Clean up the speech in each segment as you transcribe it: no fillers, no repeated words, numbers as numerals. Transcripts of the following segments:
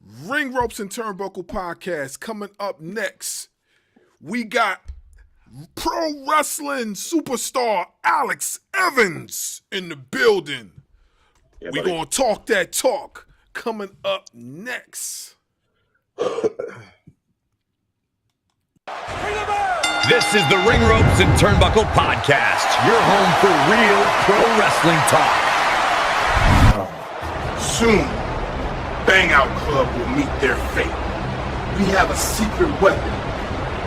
Ring Ropes and Turnbuckle Podcast coming up next. We got pro wrestling superstar Alex Evans in the building. Yeah, we going to talk that talk coming up next. This is the Ring Ropes and Turnbuckle Podcast, your home for real pro wrestling talk. Soon, Bang Out Club will meet their fate. We have a secret weapon.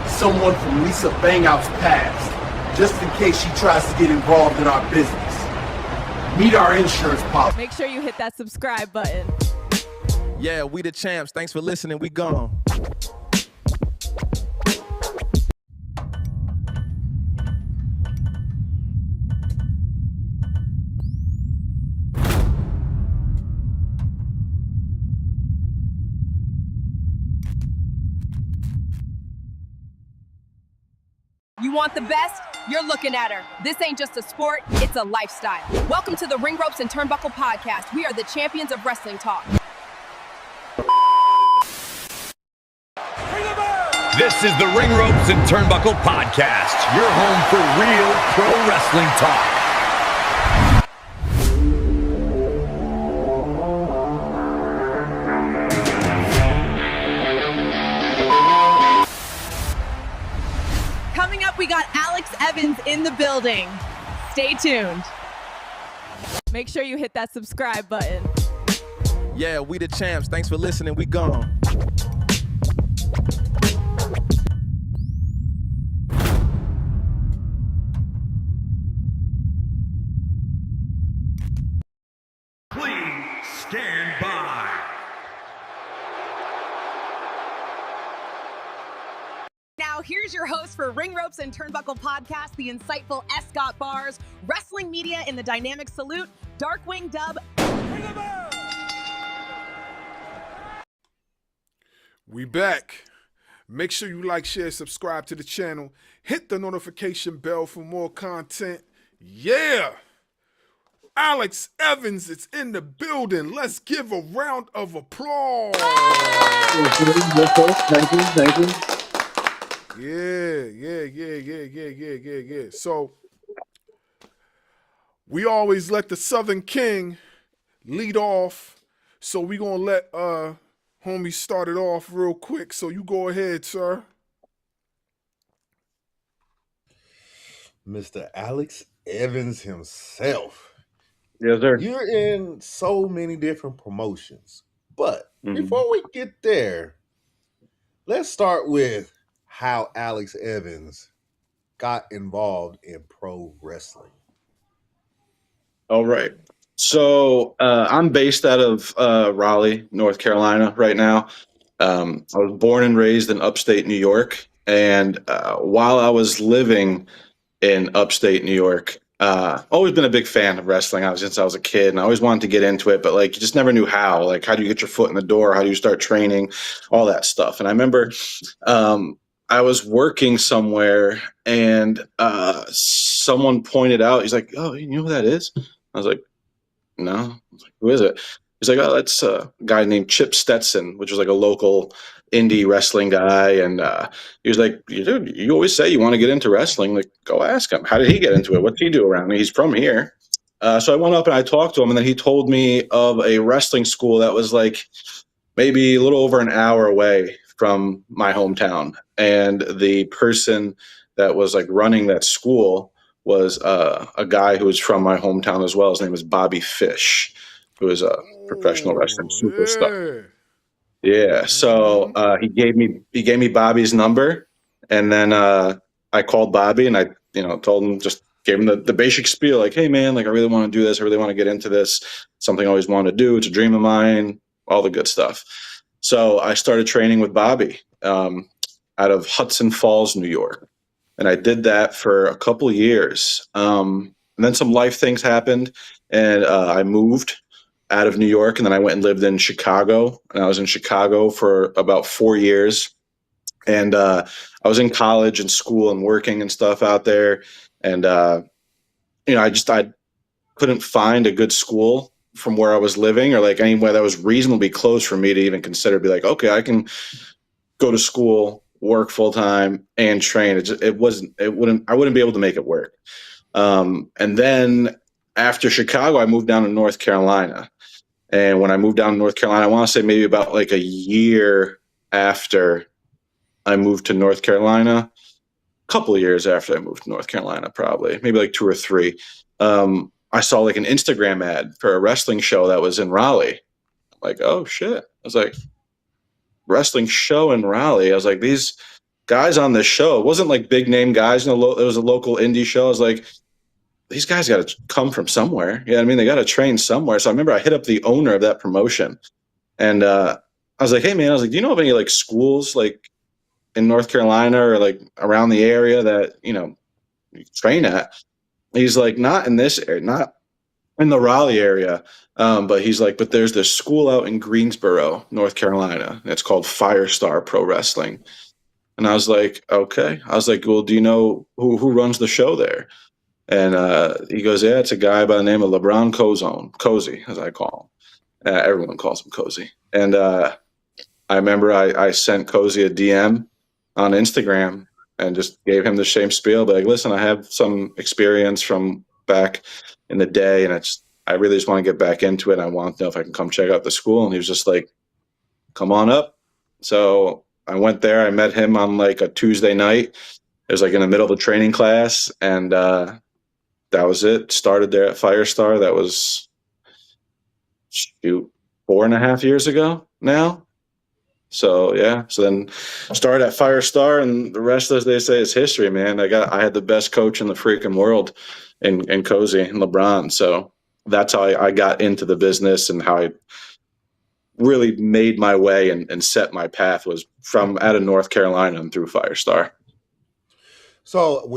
Someone from Lisa Bang Out's past, just in case she tries to get involved in our business. Meet our insurance policy. Make sure you hit that subscribe button. Yeah, we the champs. Thanks for listening. We gone. You want the best? You're looking at her. This ain't just a sport, it's a lifestyle. Welcome to the Ring Ropes and Turnbuckle Podcast. We are the champions of wrestling talk. This is the Ring Ropes and Turnbuckle Podcast, your home for real pro wrestling talk. Coming up, we got Alex Evans in the building. Stay tuned. Make sure you hit that subscribe button. Yeah, we the champs. Thanks for listening. We gone. Please stand by. Now, here's your host for Ring Ropes and Turnbuckle Podcast, the insightful Scott Barz, wrestling media in the dynamic salute, Darkwing Dub. We back. Make sure you like, share, subscribe to the channel. Hit the notification bell for more content. Yeah! Alex Evans is in the building. Let's give a round of applause. Thank you. Yeah. So, we always let the Southern King lead off. So, we going to let homie start it off real quick. So, you go ahead, sir. Mr. Alex Evans himself. Yes, sir. You're in so many different promotions. But before we get there, let's start with how Alex Evans got involved in pro wrestling. All right. So I'm based out of Raleigh, North Carolina right now. I was born and raised in upstate New York. And while I was living in upstate New York, always been a big fan of wrestling since I was a kid, and I always wanted to get into it, but like you just never knew how. Like, how do you get your foot in the door? How do you start training? All that stuff. And I remember I was working somewhere, and someone pointed out. He's like, "Oh, you know who that is?" I was like, "No." I was like, "Who is it?" He's like, "Oh, that's a guy named Chip Stetson," which was like a local indie wrestling guy. And he was like, "Dude, you always say you want to get into wrestling. Like, go ask him. How did he get into it? What's he do around me? He's from here." So I went up and I talked to him, and then he told me of a wrestling school that was like maybe a little over an hour away from my hometown. And the person that was like running that school was a guy who was from my hometown as well. His name was Bobby Fish, who was a professional wrestling superstar. Yeah. So he gave me Bobby's number, and then I called Bobby, and I told him, just gave him the basic spiel, like, "Hey man, like I really want to do this. I really want to get into this. Something I always wanted to do. It's a dream of mine. All the good stuff." So I started training with Bobby out of Hudson Falls, New York. And I did that for a couple of years. And then some life things happened, and I moved out of New York, and then I went and lived in Chicago. And I was in Chicago for about 4 years. And I was in college and school and working and stuff out there. And, I couldn't find a good school from where I was living, or like anywhere that was reasonably close for me to even consider be like, okay, I can go to school, work full time, and train. I wouldn't be able to make it work. And then after Chicago, I moved down to North Carolina. And when I moved down to North Carolina, I want to say maybe about like a year after I moved to North Carolina, a couple of years after I moved to North Carolina, probably maybe like 2 or 3. I saw like an Instagram ad for a wrestling show that was in Raleigh. I'm like, oh shit. I was like, wrestling show in Raleigh. I was like, these guys on this show, it wasn't like big name guys. You know, it was a local indie show. I was like, these guys got to come from somewhere. Yeah, I mean, they got to train somewhere. So I remember I hit up the owner of that promotion, and I was like, hey man, I was like, do you know of any like schools like in North Carolina or like around the area that, you know, you train at? He's like, not in this area, not in the Raleigh area. But he's like, but there's this school out in Greensboro, North Carolina. And it's called Firestar Pro Wrestling. And I was like, okay. I was like, well, do you know who runs the show there? And he goes, yeah, it's a guy by the name of LeBron Cozy, as I call him. Everyone calls him Cozy. And I remember I sent Cozy a DM on Instagram and just gave him the same spiel. But like, listen, I have some experience from back in the day, and I really just want to get back into it. And I want to know if I can come check out the school. And he was just like, come on up. So I went there. I met him on like a Tuesday night. It was like in the middle of a training class, and that was it. Started there at Firestar. That was 4.5 years ago now. So yeah, so then started at Firestar, and the rest, as they say, is history, man. I had the best coach in the freaking world in Cozy and LeBron. So that's how I got into the business, and how I really made my way and set my path was from out of North Carolina and through Firestar. So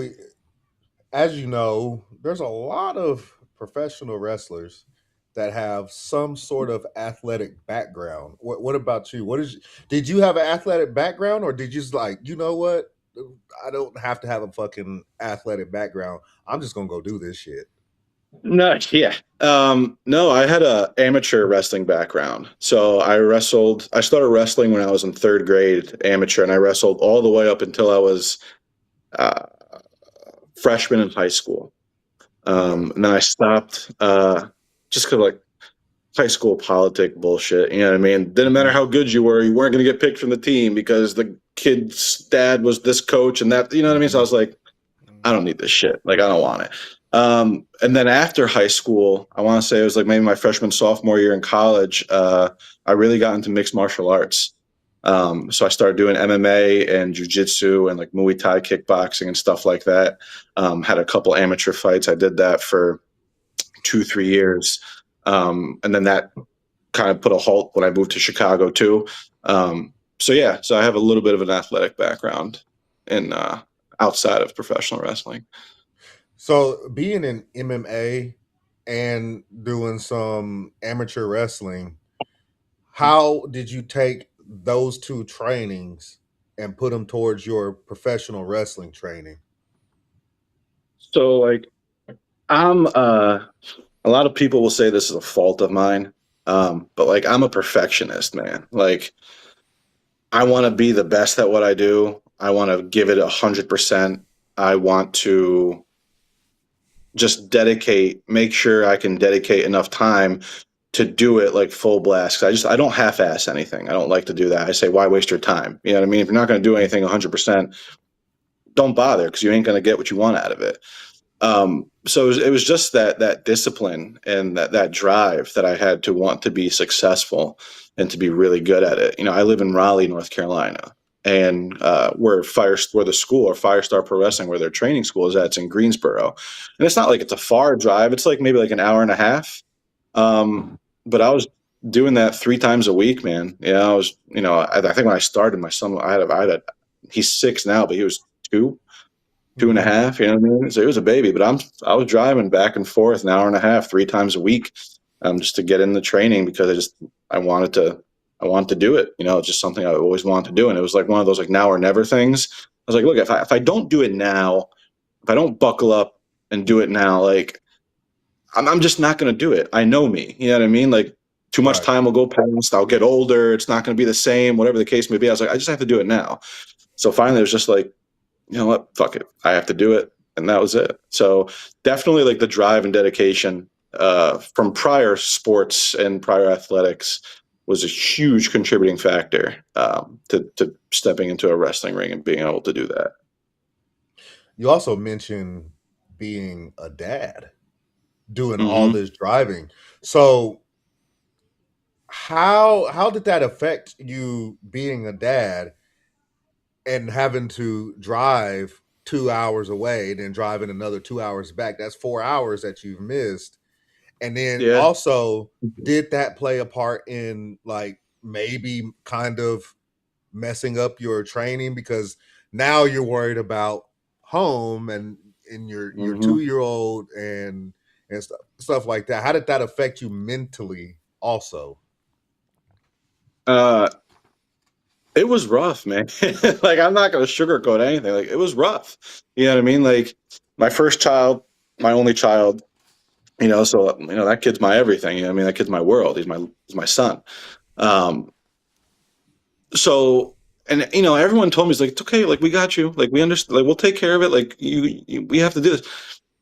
as you know, there's a lot of professional wrestlers that have some sort of athletic background. What about you? Did you have an athletic background, or did you just like, you know what? I don't have to have a fucking athletic background. I'm just gonna go do this shit. No, yeah. No, I had a amateur wrestling background. So I started wrestling when I was in 3rd grade, amateur, and I wrestled all the way up until I was freshman in high school. And then I stopped just because like high school politic bullshit. You know what I mean? Didn't matter how good you weren't going to get picked from the team because the kid's dad was this coach and that, you know what I mean? So I was like, I don't need this shit. Like, I don't want it. And then after high school, I want to say it was like maybe my freshman, sophomore year in college, I really got into mixed martial arts. So I started doing MMA and jiu-jitsu and like Muay Thai kickboxing and stuff like that. Had a couple amateur fights. I did that for 2-3 years. And then that kind of put a halt when I moved to Chicago too. So I have a little bit of an athletic background in outside of professional wrestling. So being in MMA and doing some amateur wrestling, how did you take those 2 trainings and put them towards your professional wrestling training? So like I'm a lot of people will say this is a fault of mine. But like I'm a perfectionist, man. Like I want to be the best at what I do. I want to give it 100%. I want to just make sure I can dedicate enough time to do it like full blast. I don't half-ass anything. I don't like to do that. I say, why waste your time? You know what I mean? If you're not going to do anything 100%, don't bother, because you ain't going to get what you want out of it. So it was just that discipline and that drive that I had to want to be successful and to be really good at it. You know, I live in Raleigh, North Carolina, and where the school, or Firestar Pro Wrestling, where their training school is at, it's in Greensboro. And it's not like it's a far drive. It's like maybe like an hour and a half. But I was doing that 3 times a week, man. Yeah, I was, I think when I started, my son, he's 6 now, but he was 2.5, you know what I mean? So he was a baby, but I was driving back and forth an hour and a half, 3 times a week, just to get in the training, because I wanted to do it. You know, it's just something I always wanted to do. And it was like one of those like now or never things. I was like, look, if I don't do it now, if I don't buckle up and do it now, like I'm just not going to do it. I know me. You know what I mean? Like, too much Right. time will go past. I'll get older. It's not going to be the same, whatever the case may be. I was like, I just have to do it now. So finally, it was just like, you know what? Fuck it. I have to do it. And that was it. So definitely like the drive and dedication from prior sports and prior athletics was a huge contributing factor to stepping into a wrestling ring and being able to do that. You also mentioned being a dad, doing all Mm-hmm. this driving. So how did that affect you being a dad and having to drive 2 hours away, then driving another 2 hours back? That's 4 hours that you've missed. And then Yeah. also, did that play a part in like maybe kind of messing up your training, because now you're worried about home and your Mm-hmm. 2-year-old and stuff like that? How did that affect you mentally also? It was rough, man. Like, I'm not going to sugarcoat anything. Like, it was rough. You know what I mean? Like, my first child, my only child, so, that kid's my everything. You know what I mean? That kid's my world. He's my son. So, and, everyone told me, it's like, it's okay. Like, we got you. Like, we understand. Like, we'll take care of it. Like, we have to do this.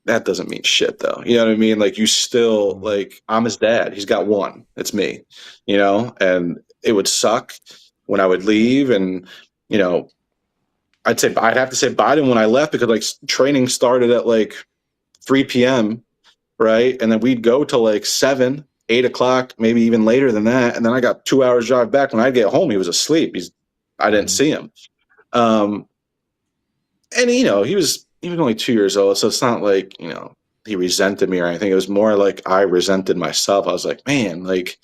That doesn't mean shit, though. You know what I mean? Like, you still, like, I'm his dad. He's got one. It's me, and it would suck when I would leave, and, I'd have to say bye to him when I left, because like training started at like 3 p.m. right, and then we'd go till like 7, 8 o'clock, maybe even later than that, and then I got 2 hours drive back. When I get home, he was asleep. I didn't see him, and he was only 2 years old, so it's not like he resented me or anything. It was more like I resented myself. I was like, man, like,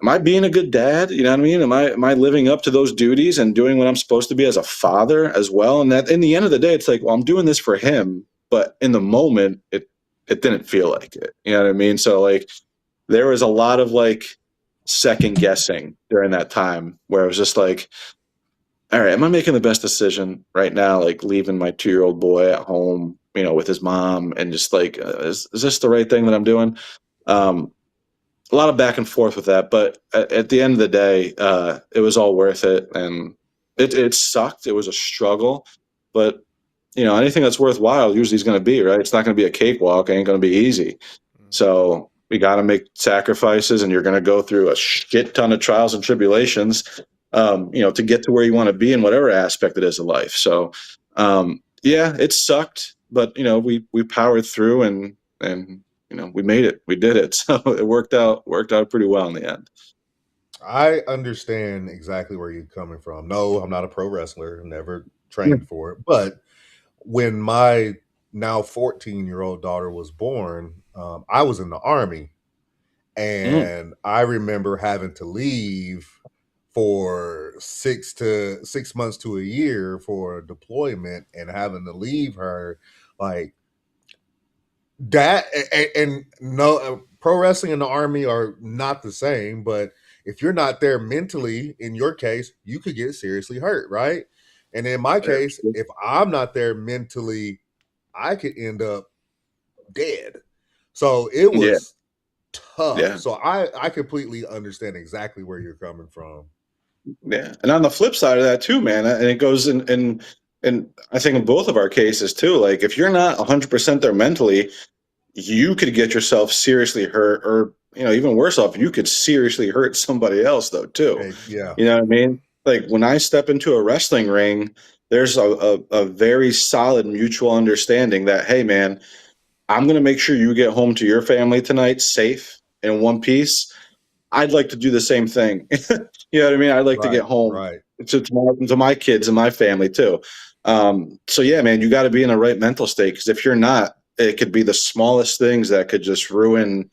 am I being a good dad? You know what I mean? Am I living up to those duties and doing what I'm supposed to be as a father as well? And that, in the end of the day, it's like, well, I'm doing this for him, but in the moment, it didn't feel like it. You know what I mean? So like, there was a lot of like second guessing during that time where it was just like, all right, am I making the best decision right now? Like, leaving my 2-year-old boy at home, with his mom, and just like, is this the right thing that I'm doing? A lot of back and forth with that, but at the end of the day, it was all worth it, and it sucked. It was a struggle, but anything that's worthwhile usually is going to be right. It's not going to be a cakewalk. It ain't going to be easy. So we got to make sacrifices, and you're going to go through a shit ton of trials and tribulations, to get to where you want to be in whatever aspect it is of life. So, yeah, it sucked, but we powered through, and we made it. We did it. So it worked out pretty well in the end. I understand exactly where you're coming from. No, I'm not a pro wrestler, never trained for it. But when my now 14-year-old daughter was born, I was in the Army. And I remember having to leave for 6 months to a year for deployment, and having to leave her like that. And no, pro wrestling and the Army are not the same, but if you're not there mentally, in your case, you could get seriously hurt, right? And in my case, if I'm not there mentally, I could end up dead. So it was tough. Yeah. So I completely understand exactly where you're coming from. Yeah. And on the flip side of that too, man, and it goes in I think in both of our cases too, like, if you're not 100% there mentally, you could get yourself seriously hurt, or even worse off, you could seriously hurt somebody else though too. Okay, yeah. You know what I mean? Like, when I step into a wrestling ring, there's a very solid mutual understanding that, hey man, I'm going to make sure you get home to your family tonight safe and in one piece. I'd like to do the same thing. You know what I mean? I'd like to get home to my kids and my family too. So yeah, man, you got to be in the right mental state, because if you're not, it could be the smallest things that could just ruin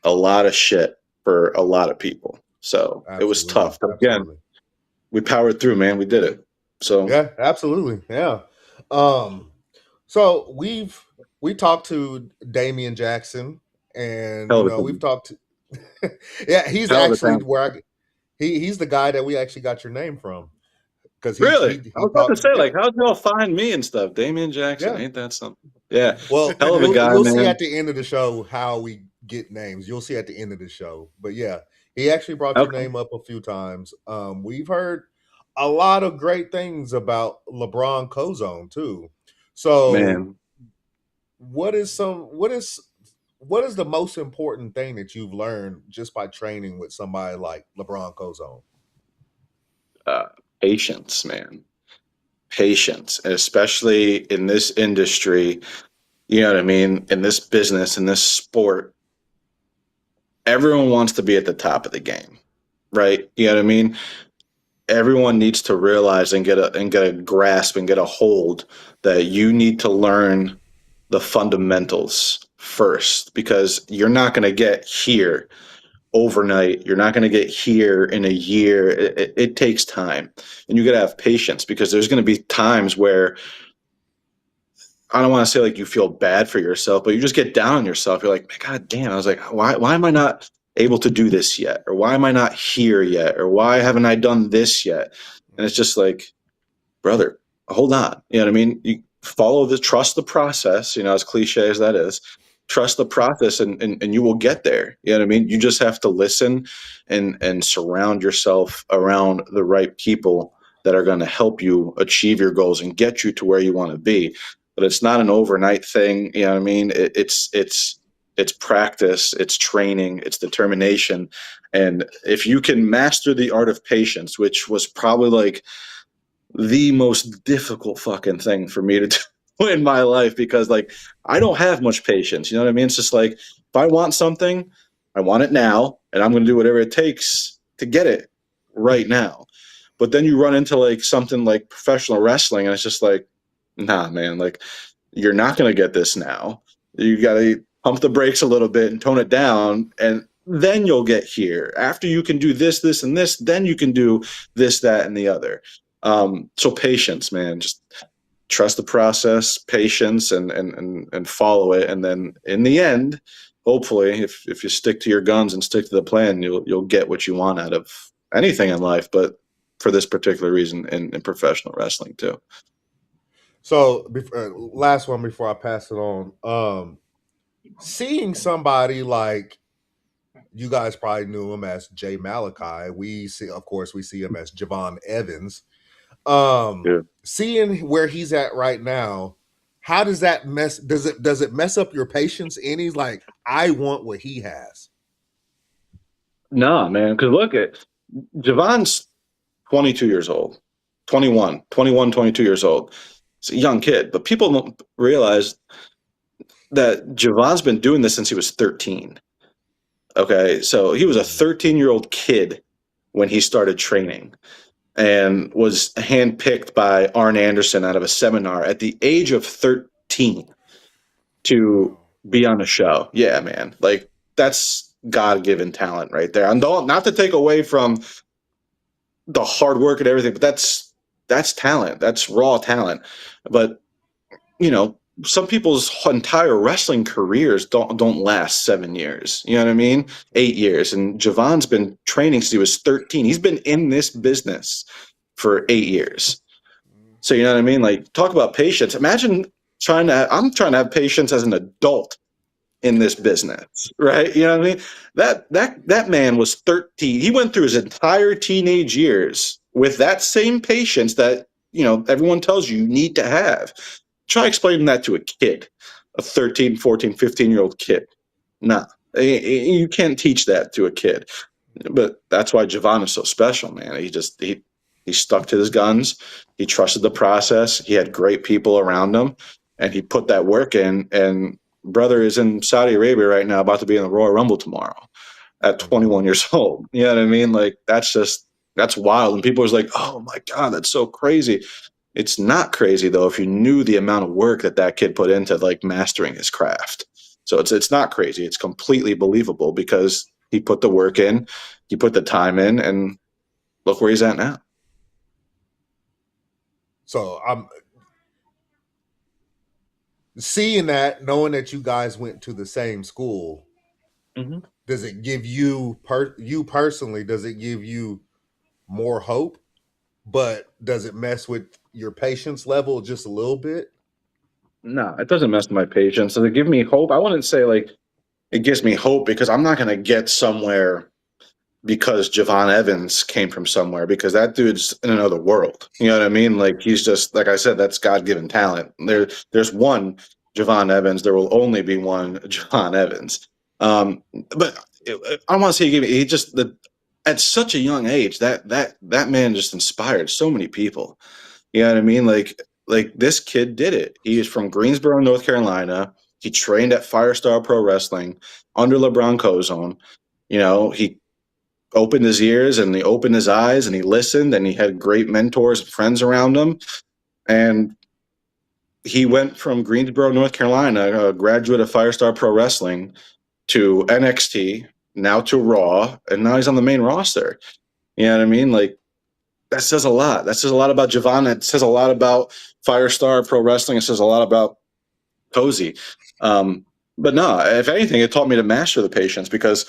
a lot of shit for a lot of people. So It was tough. But again, we powered through, man. We did it. So yeah, absolutely. Yeah. So we talked to Damian Jackson, and we've talked to yeah, he's actually where he's the guy that we actually got your name from. Because really, I was about to say, like, how'd y'all find me and stuff? Damian Jackson, ain't that something? Yeah, Well, hell of a guy, you'll see man. at the end of the show how we get names. You'll see at the end of the show. But yeah, he actually brought your Okay, name up a few times. We've heard a lot of great things about LeBron Cozone too. So man. what is the most important thing that you've learned just by training with somebody like LeBron Cozone? Uh, Patience, man. Patience, especially in this industry. You know what I mean? In this business, in this sport, everyone wants to be at the top of the game, right? You know what I mean? Everyone needs to realize and get a grasp and get a hold that you need to learn the fundamentals first, because you're not going to get here overnight. You're not going to get here in a year. It takes time, and you got to have patience, because there's going to be times where I don't want to say like you feel bad for yourself, but you just get down on yourself. You're like, God damn. I was like, why am I not able to do this yet? Or why am I not here yet? Or why haven't I done this yet? And it's just like, brother, hold on. You know what I mean? You trust the process, as cliche as that is, trust the process, and you will get there. You know what I mean? You just have to listen and surround yourself around the right people that are going to help you achieve your goals and get you to where you want to be. But it's not an overnight thing. You know what I mean? It's practice, it's training, it's determination. And if you can master the art of patience, which was probably like the most difficult fucking thing for me to do in my life, because like I don't have much patience. You know what I mean? It's just like, if I want something, I want it now, and I'm going to do whatever it takes to get it right now. But then you run into like something like professional wrestling, and it's just like, nah, man, like you're not going to get this now. You got to pump the brakes a little bit and tone it down, and then you'll get here. After you can do this, this, and this, then you can do this, that, and the other. So patience, man. Just trust the process, patience, and follow it. And then in the end, hopefully, if you stick to your guns and stick to the plan, you'll get what you want out of anything in life. But for this particular reason, in professional wrestling too. So, last one before I pass it on. Seeing somebody like, you guys probably knew him as Jay Malachi. We see him as Javon Evans. Yeah. Seeing where he's at right now, how does that does it mess up your patience? And he's like, I want what he has. No, man, because look at Javon's 22 years old, 21, 22 years old. He's a young kid, but people don't realize that Javon's been doing this since he was 13. Okay, so he was a 13-year-old kid when he started training, and was handpicked by Arn Anderson out of a seminar at the age of 13 to be on the show. Yeah, man. Like, that's God-given talent right there. And not to take away from the hard work and everything, but that's talent. That's raw talent. But, some people's entire wrestling careers don't last 7 years. You know what I mean? 8 years. And Javon's been training since he was 13. He's been in this business for 8 years. So you know what I mean? Like, talk about patience. Imagine I'm trying to have patience as an adult in this business, right? You know what I mean? That man was 13. He went through his entire teenage years with that same patience that, everyone tells you need to have. Try explaining that to a kid, a 13, 14, 15-year-old kid. Nah, you can't teach that to a kid. But that's why Javon is so special, man. He stuck to his guns. He trusted the process. He had great people around him, and he put that work in. And brother is in Saudi Arabia right now, about to be in the Royal Rumble tomorrow at 21 years old. You know what I mean? Like, that's wild. And people are like, oh my God, that's so crazy. It's not crazy though if you knew the amount of work that kid put into like mastering his craft. So it's not crazy. It's completely believable, because he put the work in, he put the time in, and look where he's at now. So I'm seeing that, knowing that you guys went to the same school. Mm-hmm. Does it give you personally? Does it give you more hope? But does it mess with your patience level just a little bit? No, it doesn't mess with my patience. Does it give me hope? I wouldn't say like it gives me hope because I'm not going to get somewhere because Javon Evans came from somewhere because that dude's in another world. You know what I mean? Like he's just like I said, that's God given talent. There's one Javon Evans. There will only be one Javon Evans. But I don't want to say he just at such a young age that man just inspired so many people. You know what I mean? Like this kid did it. He is from Greensboro, North Carolina. He trained at Firestar Pro Wrestling under LeBron Cozone. You know, he opened his ears and he opened his eyes and he listened and he had great mentors and friends around him. And he went from Greensboro, North Carolina, a graduate of Firestar Pro Wrestling, to NXT, now to Raw, and now he's on the main roster. You know what I mean? Like, that says a lot. That says a lot about Javon. It says a lot about Firestar Pro Wrestling. It says a lot about Cozy. But no, if anything, it taught me to master the patience because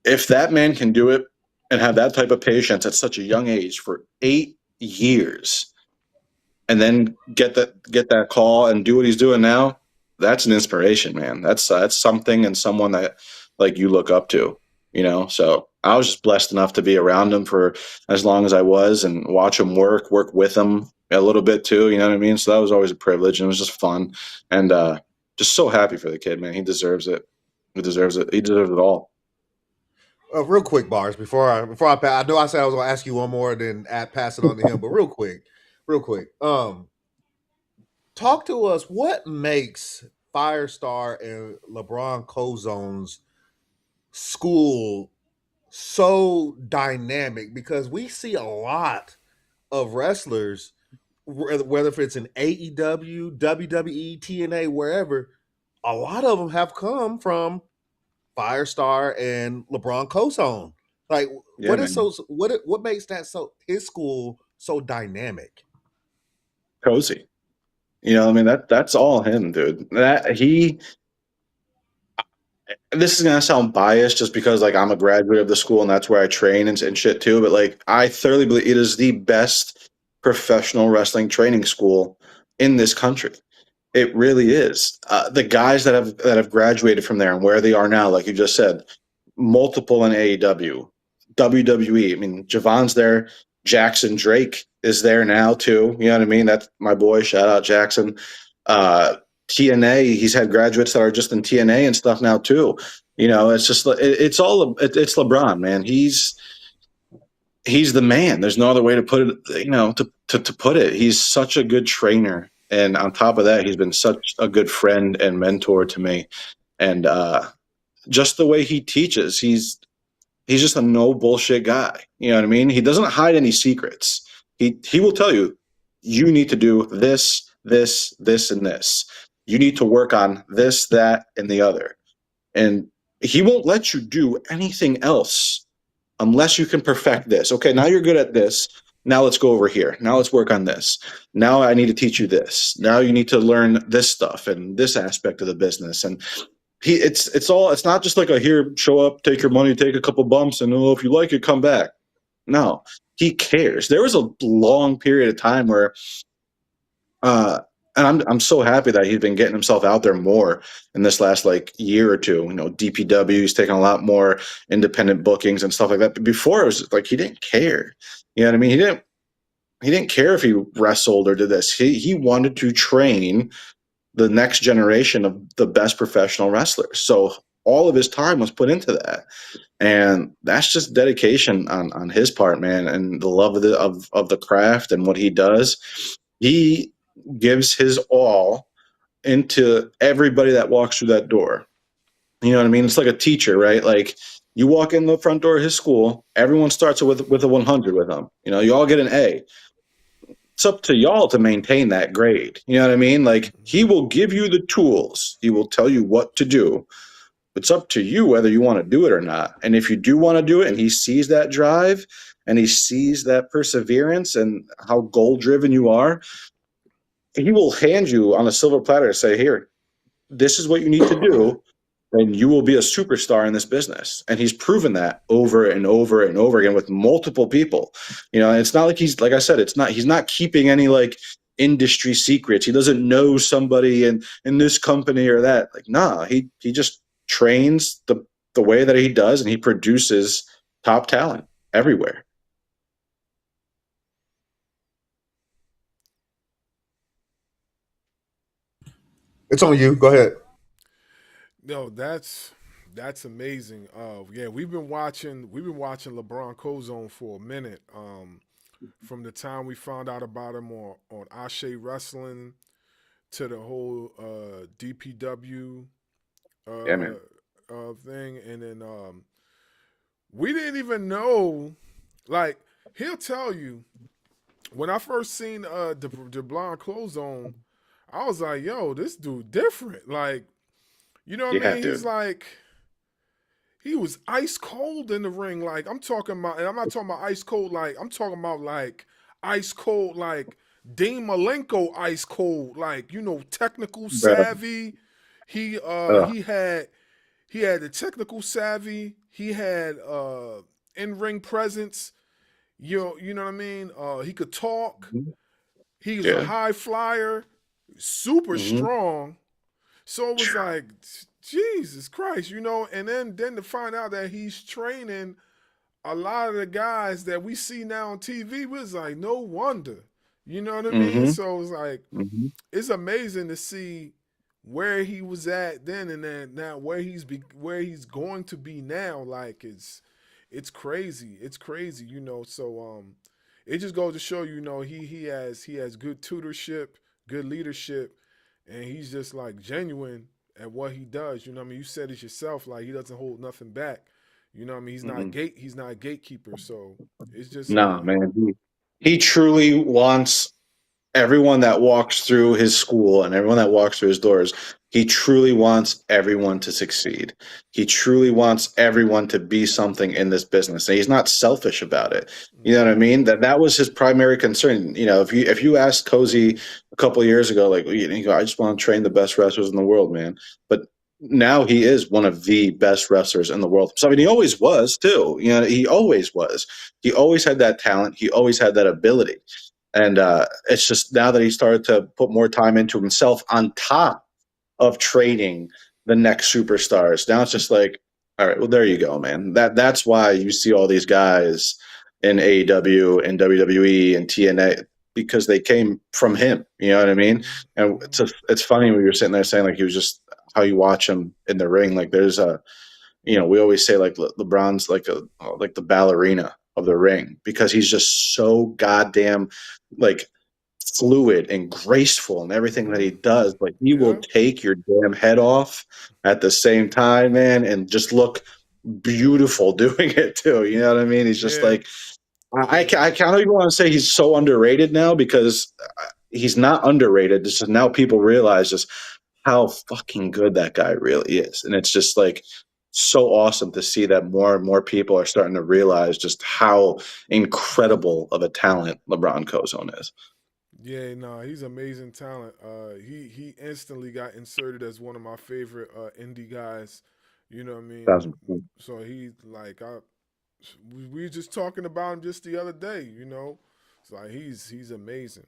if that man can do it and have that type of patience at such a young age for 8 years and then get that call and do what he's doing now, that's an inspiration, man. That's something and someone that like you look up to, you know? So I was just blessed enough to be around him for as long as I was and watch him work with him a little bit too, you know what I mean? So that was always a privilege and it was just fun. And just so happy for the kid, man. He deserves it. He deserves it. He deserves it all. Real quick, Barz, before I pass, I know I said I was going to ask you one more, then pass it on to him. But real quick, talk to us. What makes Firestar and LeBron Cozone's school so dynamic? Because we see a lot of wrestlers, whether if it's in AEW, WWE, TNA, wherever, a lot of them have come from Firestar and LeBron Cozone. Like, Yeah, what is man. so what makes that so his school so dynamic? Cozy. You know, I mean that's all him, dude. This is gonna sound biased just because like I'm a graduate of the school and that's where I train and shit too. But like I thoroughly believe it is the best professional wrestling training school in this country. It really is. The guys that have graduated from there and where they are now, like you just said, multiple in AEW, WWE. I mean, Javon's there. Jackson Drake is there now too. You know what I mean? That's my boy. Shout out Jackson. TNA. He's had graduates that are just in TNA and stuff now too. You know, it's just it's LeBron, man. He's the man. There's no other way to put it. You know, to put it. He's such a good trainer, and on top of that, he's been such a good friend and mentor to me. And just the way he teaches, he's just a no bullshit guy. You know what I mean? He doesn't hide any secrets. He will tell you, you need to do this, this, this, and this. You need to work on this, that, and the other. And he won't let you do anything else unless you can perfect this. Okay, now you're good at this. Now let's go over here. Now let's work on this. Now I need to teach you this. Now you need to learn this stuff and this aspect of the business. And it's not just like a here, show up, take your money, take a couple bumps, and if you like it, come back. No, he cares. There was a long period of time where and I'm so happy that he's been getting himself out there more in this last like year or two. You know, DPW, he's taking a lot more independent bookings and stuff like that. But before it was like he didn't care. You know what I mean? He didn't care if he wrestled or did this. He wanted to train the next generation of the best professional wrestlers. So all of his time was put into that. And that's just dedication on his part, man, and the love of the craft and what he does. He gives his all into everybody that walks through that door. You know what I mean? It's like a teacher, right? Like you walk in the front door of his school, everyone starts with a 100 with him. You know, you all get an A. It's up to y'all to maintain that grade. You know what I mean? Like he will give you the tools. He will tell you what to do. It's up to you whether you want to do it or not. And if you do want to do it and he sees that drive and he sees that perseverance and how goal-driven you are, he will hand you on a silver platter and say, here, this is what you need to do, and you will be a superstar in this business. And he's proven that over and over and over again with multiple people. You know, it's not like he's, like I said, he's not keeping any like industry secrets. He doesn't know somebody in this company or that. Like, nah, he just trains the way that he does, and he produces top talent everywhere. It's on you. Go ahead. No, that's amazing. Yeah, we've been watching LeBron Cozone for a minute. From the time we found out about him on Ashe Wrestling to the whole DPW Yeah, man. thing, and then we didn't even know. Like, he'll tell you, when I first seen the blonde clothes on, I was like, yo, this dude different. Like, you know what I mean? Dude. He's like, he was ice cold in the ring. Like, I'm talking about, and I'm not talking about ice cold, like, I'm talking about like ice cold, like Dean Malenko ice cold, like, you know, technical savvy. He had the technical savvy. He had in-ring presence. You know what I mean? He could talk. He was a high flyer, super strong. So it was like, Jesus Christ, you know. And then to find out that he's training a lot of the guys that we see now on TV, was like, no wonder. You know what I mean? So it's like, it's amazing to see where he was at then, and then now where he's going to be now. Like, it's crazy. It's crazy, you know. So it just goes to show, you know, he has good tutorship, good leadership, and he's just like genuine at what he does. You know what I mean? You said it yourself, like, he doesn't hold nothing back. You know what I mean? He's not a gatekeeper. So it's just Man. He truly wants everyone that walks through his school and everyone that walks through his doors. He truly wants everyone to succeed. He truly wants everyone to be something in this business. And he's not selfish about it. You know what I mean? That was his primary concern. You know, if you asked Cozy a couple of years ago, like, you know, I just want to train the best wrestlers in the world, man. But now he is one of the best wrestlers in the world. So, I mean, he always was too. You know, he always was. He always had that talent. He always had that ability. And it's just now that he started to put more time into himself on top of training the next superstars. Now it's just like, all right, well, there you go, man. That's why you see all these guys in AEW and WWE and TNA, because they came from him. You know what I mean? And it's funny when you're sitting there saying, like, he was just how you watch him in the ring. Like, there's you know, we always say, like, LeBron's like the ballerina of the ring, because he's just so goddamn, like, fluid and graceful in everything that he does. Like, he will take your damn head off at the same time, man, and just look beautiful doing it too. You know what I mean? He's just like, I kind of even want to say he's so underrated now, because he's not underrated. It's just now people realize just how fucking good that guy really is. And it's just like so awesome to see that more and more people are starting to realize just how incredible of a talent LeBron Cozone is. Yeah, no, he's amazing talent. He instantly got inserted as one of my favorite indie guys. You know what I mean? 1,000%. So he, like, we were just talking about him just the other day. You know, it's like he's amazing.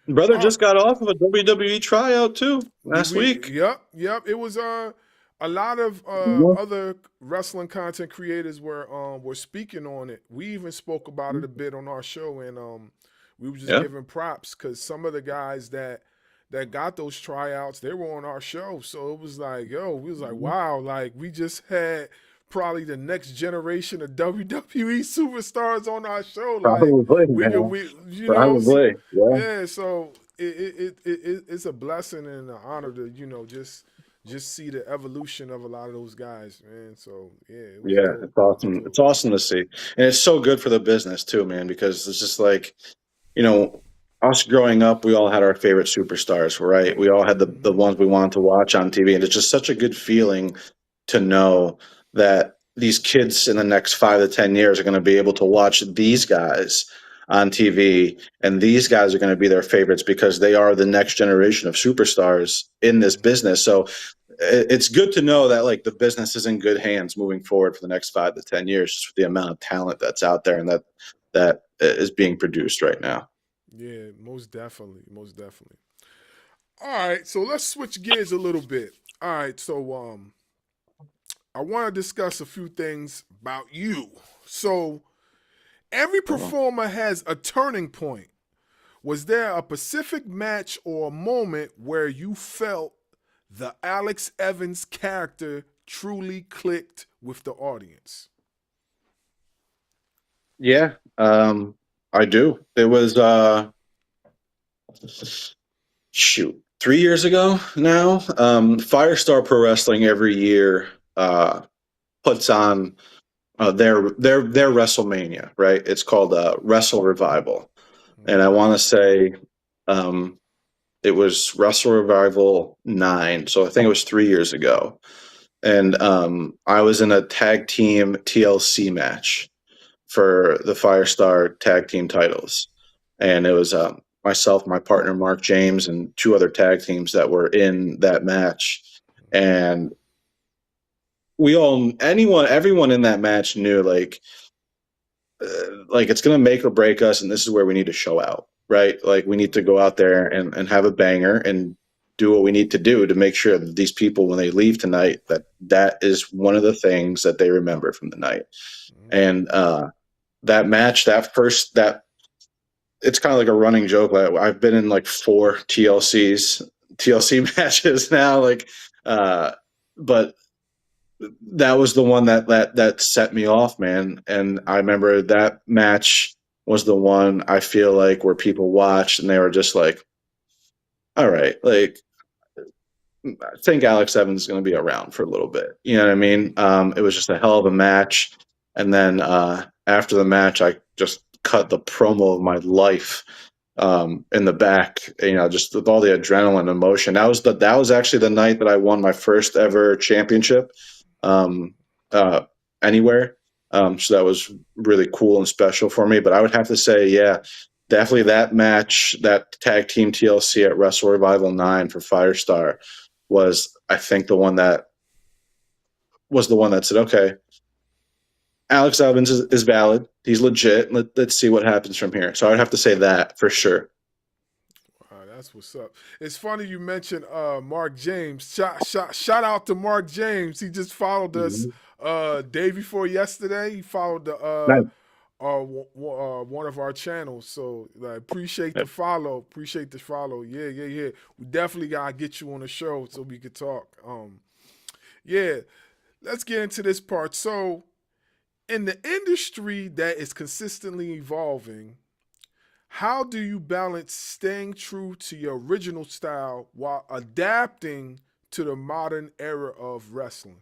Brother just got off of a WWE tryout too last week. Yep. It was a lot of other wrestling content creators were speaking on it. We even spoke about it a bit on our show, and we were just giving props, because some of the guys that got those tryouts, they were on our show. So it was like, yo, we was like, wow, like, we just had probably the next generation of WWE superstars on our show. Like, Probably, you know, yeah. So it's a blessing and an honor to, you know, just see the evolution of a lot of those guys, man. So it's awesome. It's awesome to see, and it's so good for the business too, man, because it's just like, you know, us growing up, we all had our favorite superstars, right? We all had the ones we wanted to watch on TV, and it's just such a good feeling to know that these kids in the next 5 to 10 years are going to be able to watch these guys on TV, and these guys are going to be their favorites because they are the next generation of superstars in this business. So it's good to know that, like, the business is in good hands moving forward for the next 5 to 10 years, just with the amount of talent that's out there and that is being produced right now. Yeah, most definitely. Most definitely. All right, so let's switch gears a little bit. All right, so I want to discuss a few things about you. So every performer has a turning point. Was there a specific match or a moment where you felt the Alex Evans character truly clicked with the audience? Yeah, I do. It was shoot 3 years ago now. Firestar Pro Wrestling every year puts on their WrestleMania, right? It's called Wrestle Revival, and I want to say um, it was Wrestle Revival 9, so I think it was 3 years ago, and I was in a tag team TLC match for the Firestar tag team titles, and it was myself, my partner Mark James, and two other tag teams that were in that match, and everyone in that match knew like it's going to make or break us, and this is where we need to show out, right? Like we need to go out there and have a banger and do what we need to do to make sure that these people, when they leave tonight, that is one of the things that they remember from the night. And that match, that it's kind of like a running joke. Like I've been in like 4 TLC matches now, but that was the one that set me off, man. And I remember that match was the one I feel like where people watched and they were just like, all right, like I think Alex Evans is going to be around for a little bit. You know what I mean? It was just a hell of a match. And then after the match, I just cut the promo of my life in the back. You know, just with all the adrenaline and emotion. That was actually the night that I won my first ever championship um, anywhere. So that was really cool and special for me. But I would have to say, yeah, definitely that match, that tag team TLC at Wrestle Revival 9 for Firestar was, I think, the one that said, okay, Alex Evans is valid. He's legit. Let's see what happens from here. So I'd have to say that for sure. That's what's up. It's funny you mentioned Mark James. Shout out to Mark James. He just followed us day before yesterday. He followed the one of our channels. So appreciate the follow. Appreciate the follow. Yeah. We definitely gotta get you on the show so we could talk. Yeah. Let's get into this part. So in the industry that is consistently evolving, how do you balance staying true to your original style while adapting to the modern era of wrestling?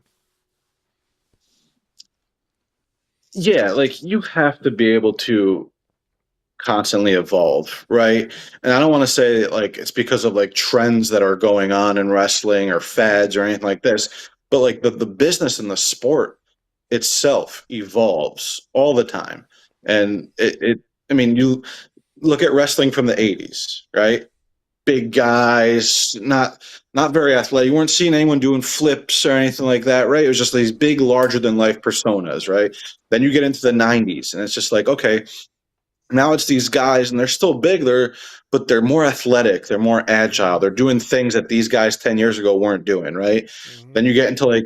Yeah, like you have to be able to constantly evolve, right? And I don't want to say like it's because of like trends that are going on in wrestling or fads or anything like this, but like the business and the sport itself evolves all the time. And I mean, you look at wrestling from the 80s, right? Big guys, not very athletic. You weren't seeing anyone doing flips or anything like that, right? It was just these big, larger than life personas, right? Then you get into the 90s, and it's just like, okay, now it's these guys, and they're still big, but they're more athletic, they're more agile, they're doing things that these guys 10 years ago weren't doing, right? Mm-hmm. Then you get into like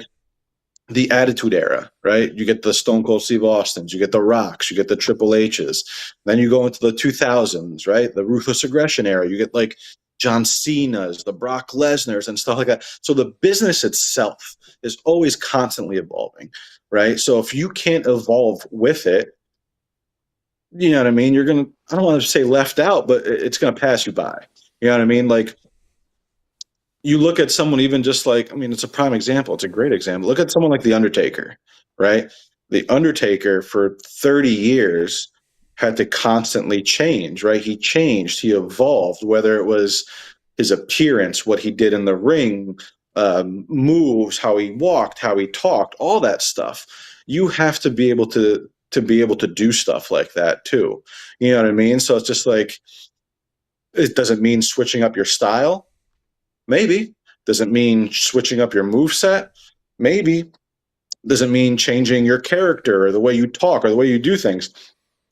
the Attitude Era, right? You get the Stone Cold Steve Austins, you get the Rocks, you get the Triple H's. Then you go into the 2000s, right? The Ruthless Aggression Era. You get like John Cena's, the Brock Lesnar's, and stuff like that. So the business itself is always constantly evolving, right? So if you can't evolve with it, you know what I mean? You're going to, I don't want to say left out, but it's going to pass you by. You know what I mean? Like, you look at someone even just like, I mean, it's a prime example. It's a great example. Look at someone like The Undertaker, right? The Undertaker for 30 years had to constantly change, right? He changed, he evolved, whether it was his appearance, what he did in the ring, moves, how he walked, how he talked, all that stuff. You have to be able to do stuff like that too. You know what I mean? So it's just like, it doesn't mean switching up your style. Maybe. Does it mean switching up your moveset? Maybe. Does it mean changing your character or the way you talk or the way you do things?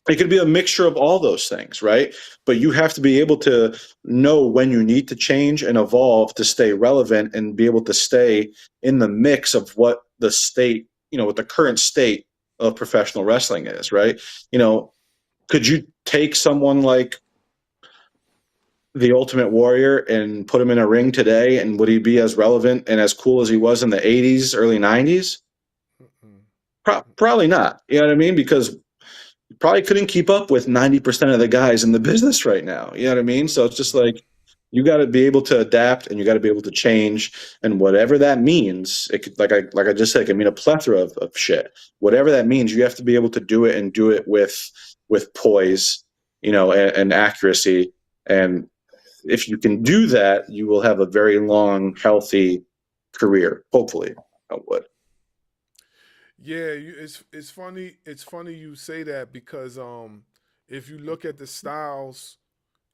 It could be a mixture of all those things, right? But you have to be able to know when you need to change and evolve to stay relevant and be able to stay in the mix of what the state, what the current state of professional wrestling is, right? Could you take someone like the Ultimate Warrior and put him in a ring today, and would he be as relevant and as cool as he was in the 80s, early 90s? Probably not. You know what I mean? Because you probably couldn't keep up with 90% of the guys in the business right now. You know what I mean? So it's just like you got to be able to adapt and you got to be able to change, and whatever that means, it could, like I just said, it can mean a plethora of shit. Whatever that means, you have to be able to do it and do it with poise, and accuracy. And if you can do that, you will have a very long, healthy career. Hopefully, I would. Yeah, it's funny. It's funny you say that because if you look at the styles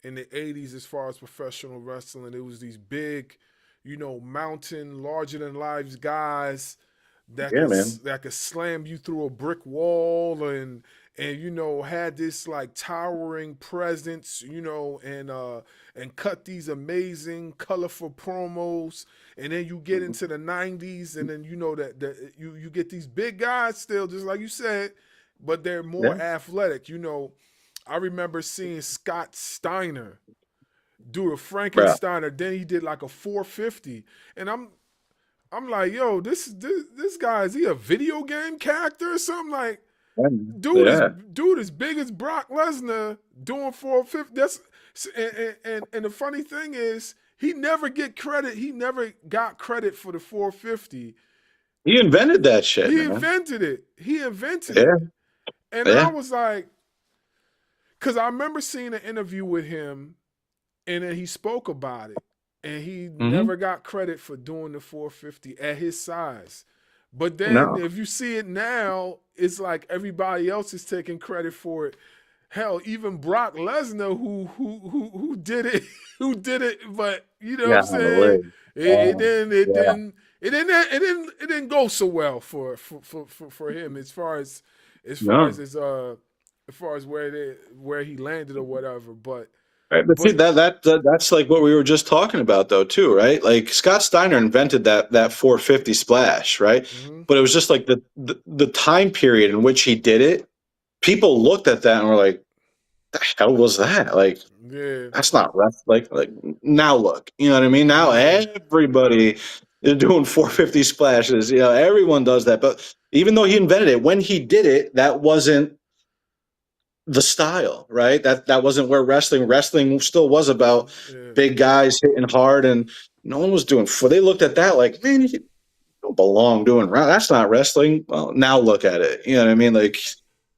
in the '80s as far as professional wrestling, it was these big, mountain, larger than life guys that could slam you through a brick wall and had this like towering presence, and cut these amazing, colorful promos. And then you get into the '90s, and then that you get these big guys still, just like you said, but they're more athletic. I remember seeing Scott Steiner do a Frankensteiner. Then he did like a 450, and I'm like, yo, this guy, is he a video game character or something? Like, dude is big as Brock Lesnar doing 450. That's and the funny thing is, he never get credit. He never got credit for the 450. He invented that shit. He invented it. And I was like, because I remember seeing an interview with him, and then he spoke about it, and he never got credit for doing the 450 at his size. But then if you see it now, it's like everybody else is taking credit for it. Hell, even Brock Lesnar, who did it, but what I'm saying, it didn't go so well for him as far as where he landed or whatever. But right, but see that's like what we were just talking about though too, right? Like Scott Steiner invented that 450 splash, right? Mm-hmm. But it was just like the time period in which he did it. People looked at that and were like, "The hell was that? Like, that's not rough." Like now look, you know what I mean? Now everybody is doing 450 splashes. Everyone does that. But even though he invented it, when he did it, that wasn't the style, right? That wasn't where wrestling still was about big guys hitting hard, and no one was doing. They looked at that like, man, you don't belong doing. That's not wrestling. Well, now look at it. You know what I mean? Like,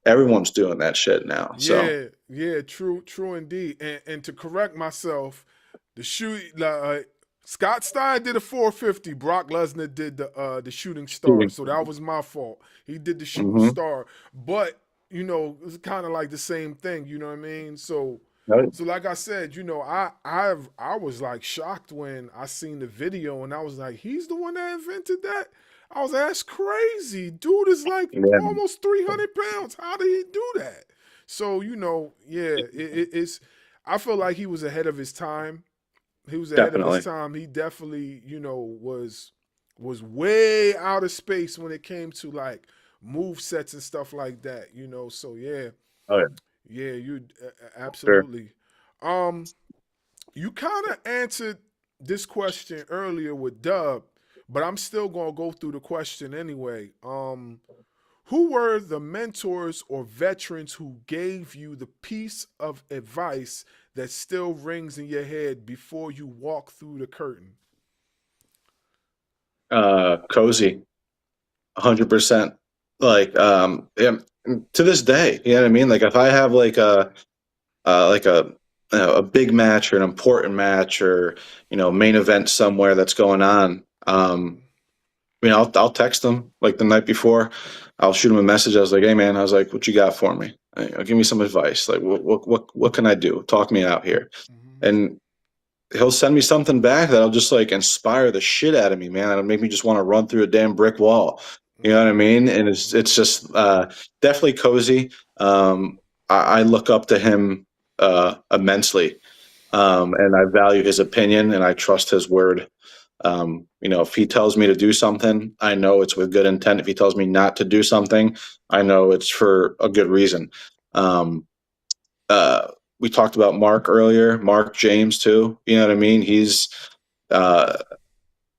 everyone's doing that shit now. So. Yeah, true indeed. And to correct myself, Scott Steiner did a 450. Brock Lesnar did the shooting star. So that was my fault. He did the shooting star, but it's kind of like the same thing. You know what I mean? So like I said, I was like shocked when I seen the video, and I was like, he's the one that invented that. I was like, that's crazy. Dude is like almost 300 pounds. How did he do that? So, it's. I feel like he was ahead of his time. He was ahead of his time. He definitely, was way out of space when it came to like move sets and stuff like that. So you absolutely. Sure. You kind of answered this question earlier with Dub, but I'm still gonna go through the question anyway. Who were the mentors or veterans who gave you the piece of advice that still rings in your head before you walk through the curtain? Cozy, 100%. Like, to this day, you know what I mean? Like, if I have like a big match or an important match or main event somewhere that's going on, I'll text them like the night before. I'll shoot him a message. I was like, "Hey man," I was like, "What you got for me? Give me some advice. Like, what can I do? Talk me out here." And he'll send me something back that'll just like inspire the shit out of me, man. That'll make me just want to run through a damn brick wall. You know what I mean? And it's just definitely Cozy. I look up to him immensely, and I value his opinion and I trust his word. If he tells me to do something, I know it's with good intent. If he tells me not to do something, I know it's for a good reason. Um, we talked about Mark earlier, Mark James too. You know what I mean? Uh,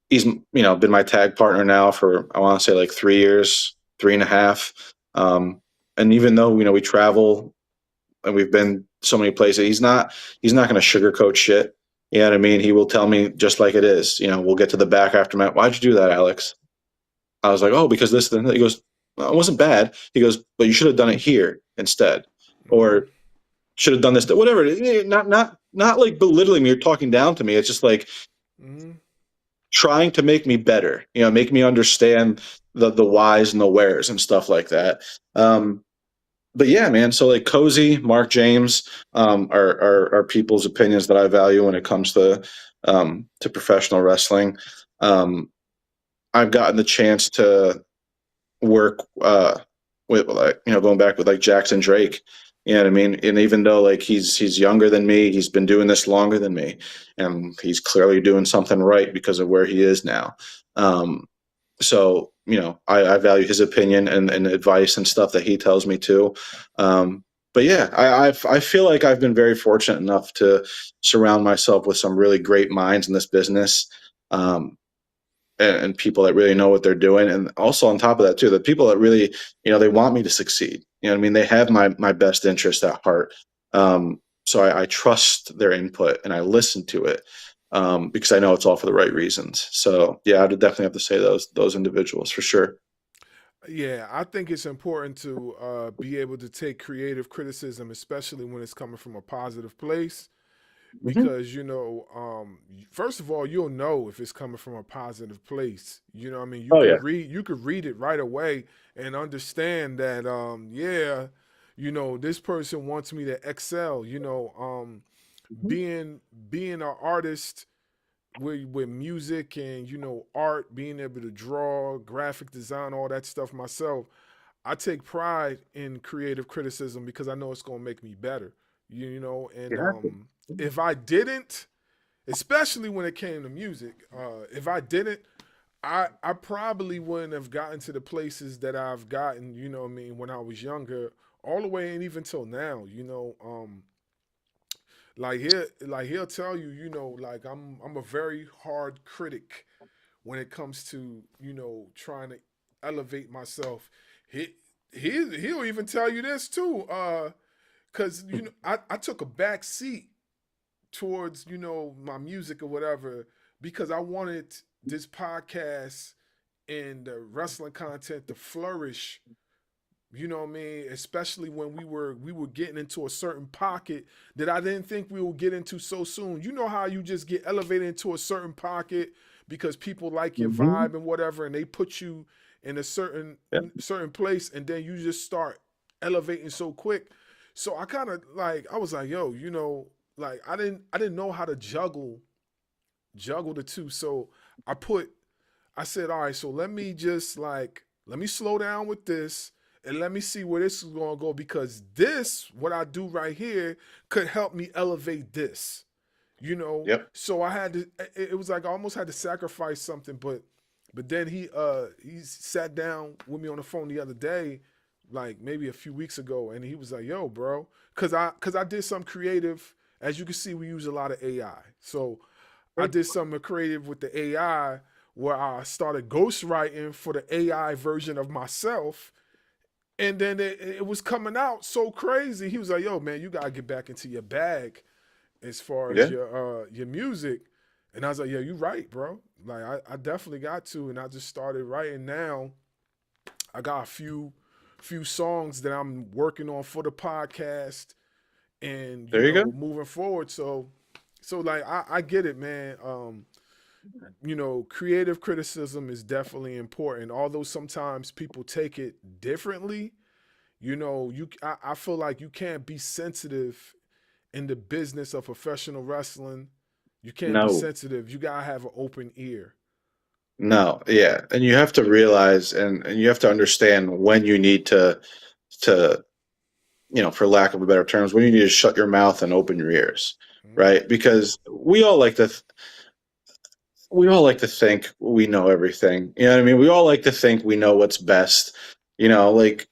he's been my tag partner now for, I want to say, like 3 years, 3.5. And even though we travel and we've been so many places, he's not going to sugarcoat shit. You know what I mean? He will tell me just like it is. We'll get to the back after match. Why'd you do that, Alex? I was like, oh, because this. He goes, well, it wasn't bad. He goes, but you should have done it here instead, or should have done this. Whatever. Not like belittling me or talking down to me. It's just like trying to make me better. Make me understand the whys and the wheres and stuff like that. But yeah, man. So like Cozy, Mark James, are people's opinions that I value when it comes to professional wrestling. I've gotten the chance to work with, like, going back with like Jackson Drake. You know what I mean? And even though like he's younger than me, he's been doing this longer than me, and he's clearly doing something right because of where he is now. So I value his opinion and advice and stuff that he tells me too. But yeah, I feel like I've been very fortunate enough to surround myself with some really great minds in this business, and people that really know what they're doing. And also on top of that too, the people that really, they want me to succeed. You know what I mean? They have my best interest at heart. So I trust their input and I listen to it. Because I know it's all for the right reasons. So yeah, I'd definitely have to say those individuals for sure. Yeah, I think it's important to be able to take creative criticism, especially when it's coming from a positive place, because first of all, you'll know if it's coming from a positive place. You know what I mean? Oh yeah. You could read it right away and understand that this person wants me to excel. Being an artist with music and art, being able to draw, graphic design, all that stuff myself, I take pride in creative criticism because I know it's going to make me better. And if I didn't, especially when it came to music, if I didn't, I probably wouldn't have gotten to the places that I've gotten, when I was younger, all the way and even till now. Like he'll tell you, like I'm a very hard critic when it comes to, trying to elevate myself. He'll even tell you this too, because I took a back seat towards my music or whatever because I wanted this podcast and the wrestling content to flourish. You know what I mean? Especially when we were getting into a certain pocket that I didn't think we would get into so soon. You know how you just get elevated into a certain pocket because people like your vibe and whatever, and they put you in a certain place, and then you just start elevating so quick. So I kind of I was like, yo, like I didn't know how to juggle the two. So I said, all right, so let me slow down with this. And let me see where this is going to go, because what I do right here could help me elevate this, Yep. So I had to, it was like I almost had to sacrifice something, but then he sat down with me on the phone the other day, like maybe a few weeks ago, and he was like, yo, bro, cause I did some creative. As you can see, we use a lot of AI. So I did something creative with the AI where I started ghostwriting for the AI version of myself. And then it was coming out so crazy. He was like, yo, man, you got to get back into your bag as far as your music. And I was like, yeah, you're right, bro. Like, I definitely got to. And I just started writing now. I got a few songs that I'm working on for the podcast and, There you go. moving forward. So like, I get it, man. Creative criticism is definitely important, although sometimes people take it differently. I feel like you can't be sensitive in the business of professional wrestling. You can't be sensitive. You gotta have an open ear. No, yeah, and you have to realize and you have to understand when you need to for lack of a better terms, when you need to shut your mouth and open your ears, right? Because we all like to think we know everything. You know what I mean? We all like to think we know what's best. Like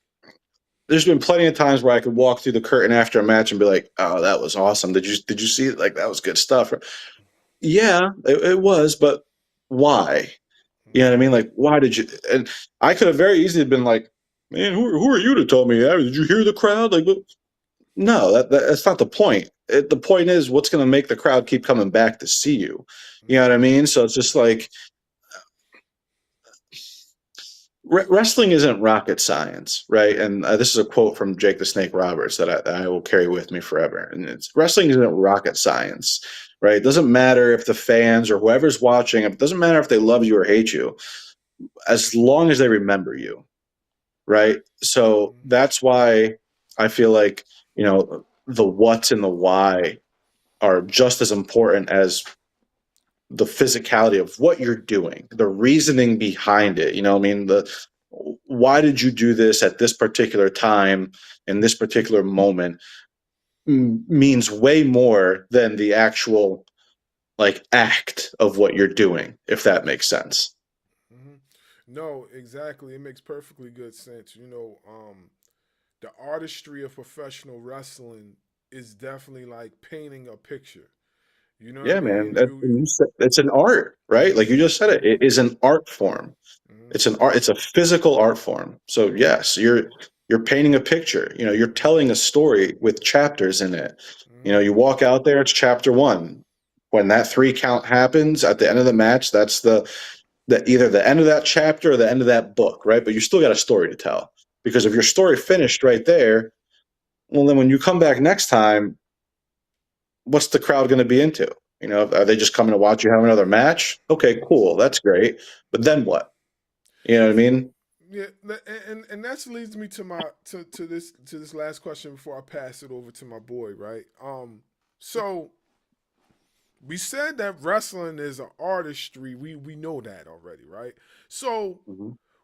there's been plenty of times where I could walk through the curtain after a match and be like, "Oh, that was awesome. Did you see it? Like that was good stuff." Yeah, it was, but why? You know what I mean? Like, why did you? And I could have very easily been like, "Man, who are you to tell me that? Did you hear the crowd?" Like, no, that's not the point. The point is what's going to make the crowd keep coming back to see you. You know what I mean? So it's just like wrestling isn't rocket science, right? And this is a quote from Jake the Snake Roberts that I will carry with me forever. And it's wrestling isn't rocket science, right? It doesn't matter if the fans or whoever's watching, it doesn't matter if they love you or hate you, as long as they remember you, right? So that's why I feel like, the what and the why are just as important as the physicality of what you're doing, the reasoning behind it. I mean, why did you do this at this particular time in this particular moment means way more than the actual act of what you're doing, if that makes sense. No, exactly. It makes perfectly good sense. The artistry of professional wrestling is definitely like painting a picture. You know what Yeah, I man. mean? It's an art, right? Like you just said it is an art form. It's an art. It's a physical art form. So yes, you're painting a picture. You're telling a story with chapters in it. You walk out there. It's chapter 1. When that 3 count happens at the end of the match, that's either the end of that chapter or the end of that book, right? But you still got a story to tell, because if your story finished right there, well, then when you come back next time, what's the crowd going to be into? Are they just coming to watch you have another match? Okay, cool. That's great. But then what? You know what I mean? Yeah, and that leads me to this last question before I pass it over to my boy, right? So we said that wrestling is an artistry. We know that already, right? So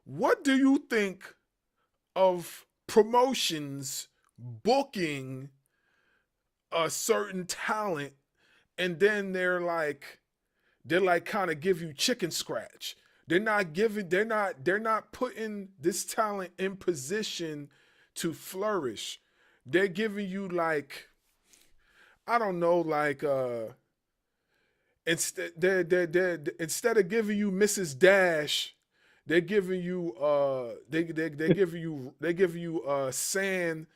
what do you think of promotions booking a certain talent and then they're like kind of give you chicken scratch? They're not putting this talent in position to flourish. They're giving you I don't know, instead of giving you Mrs. Dash, they're giving you they give you sand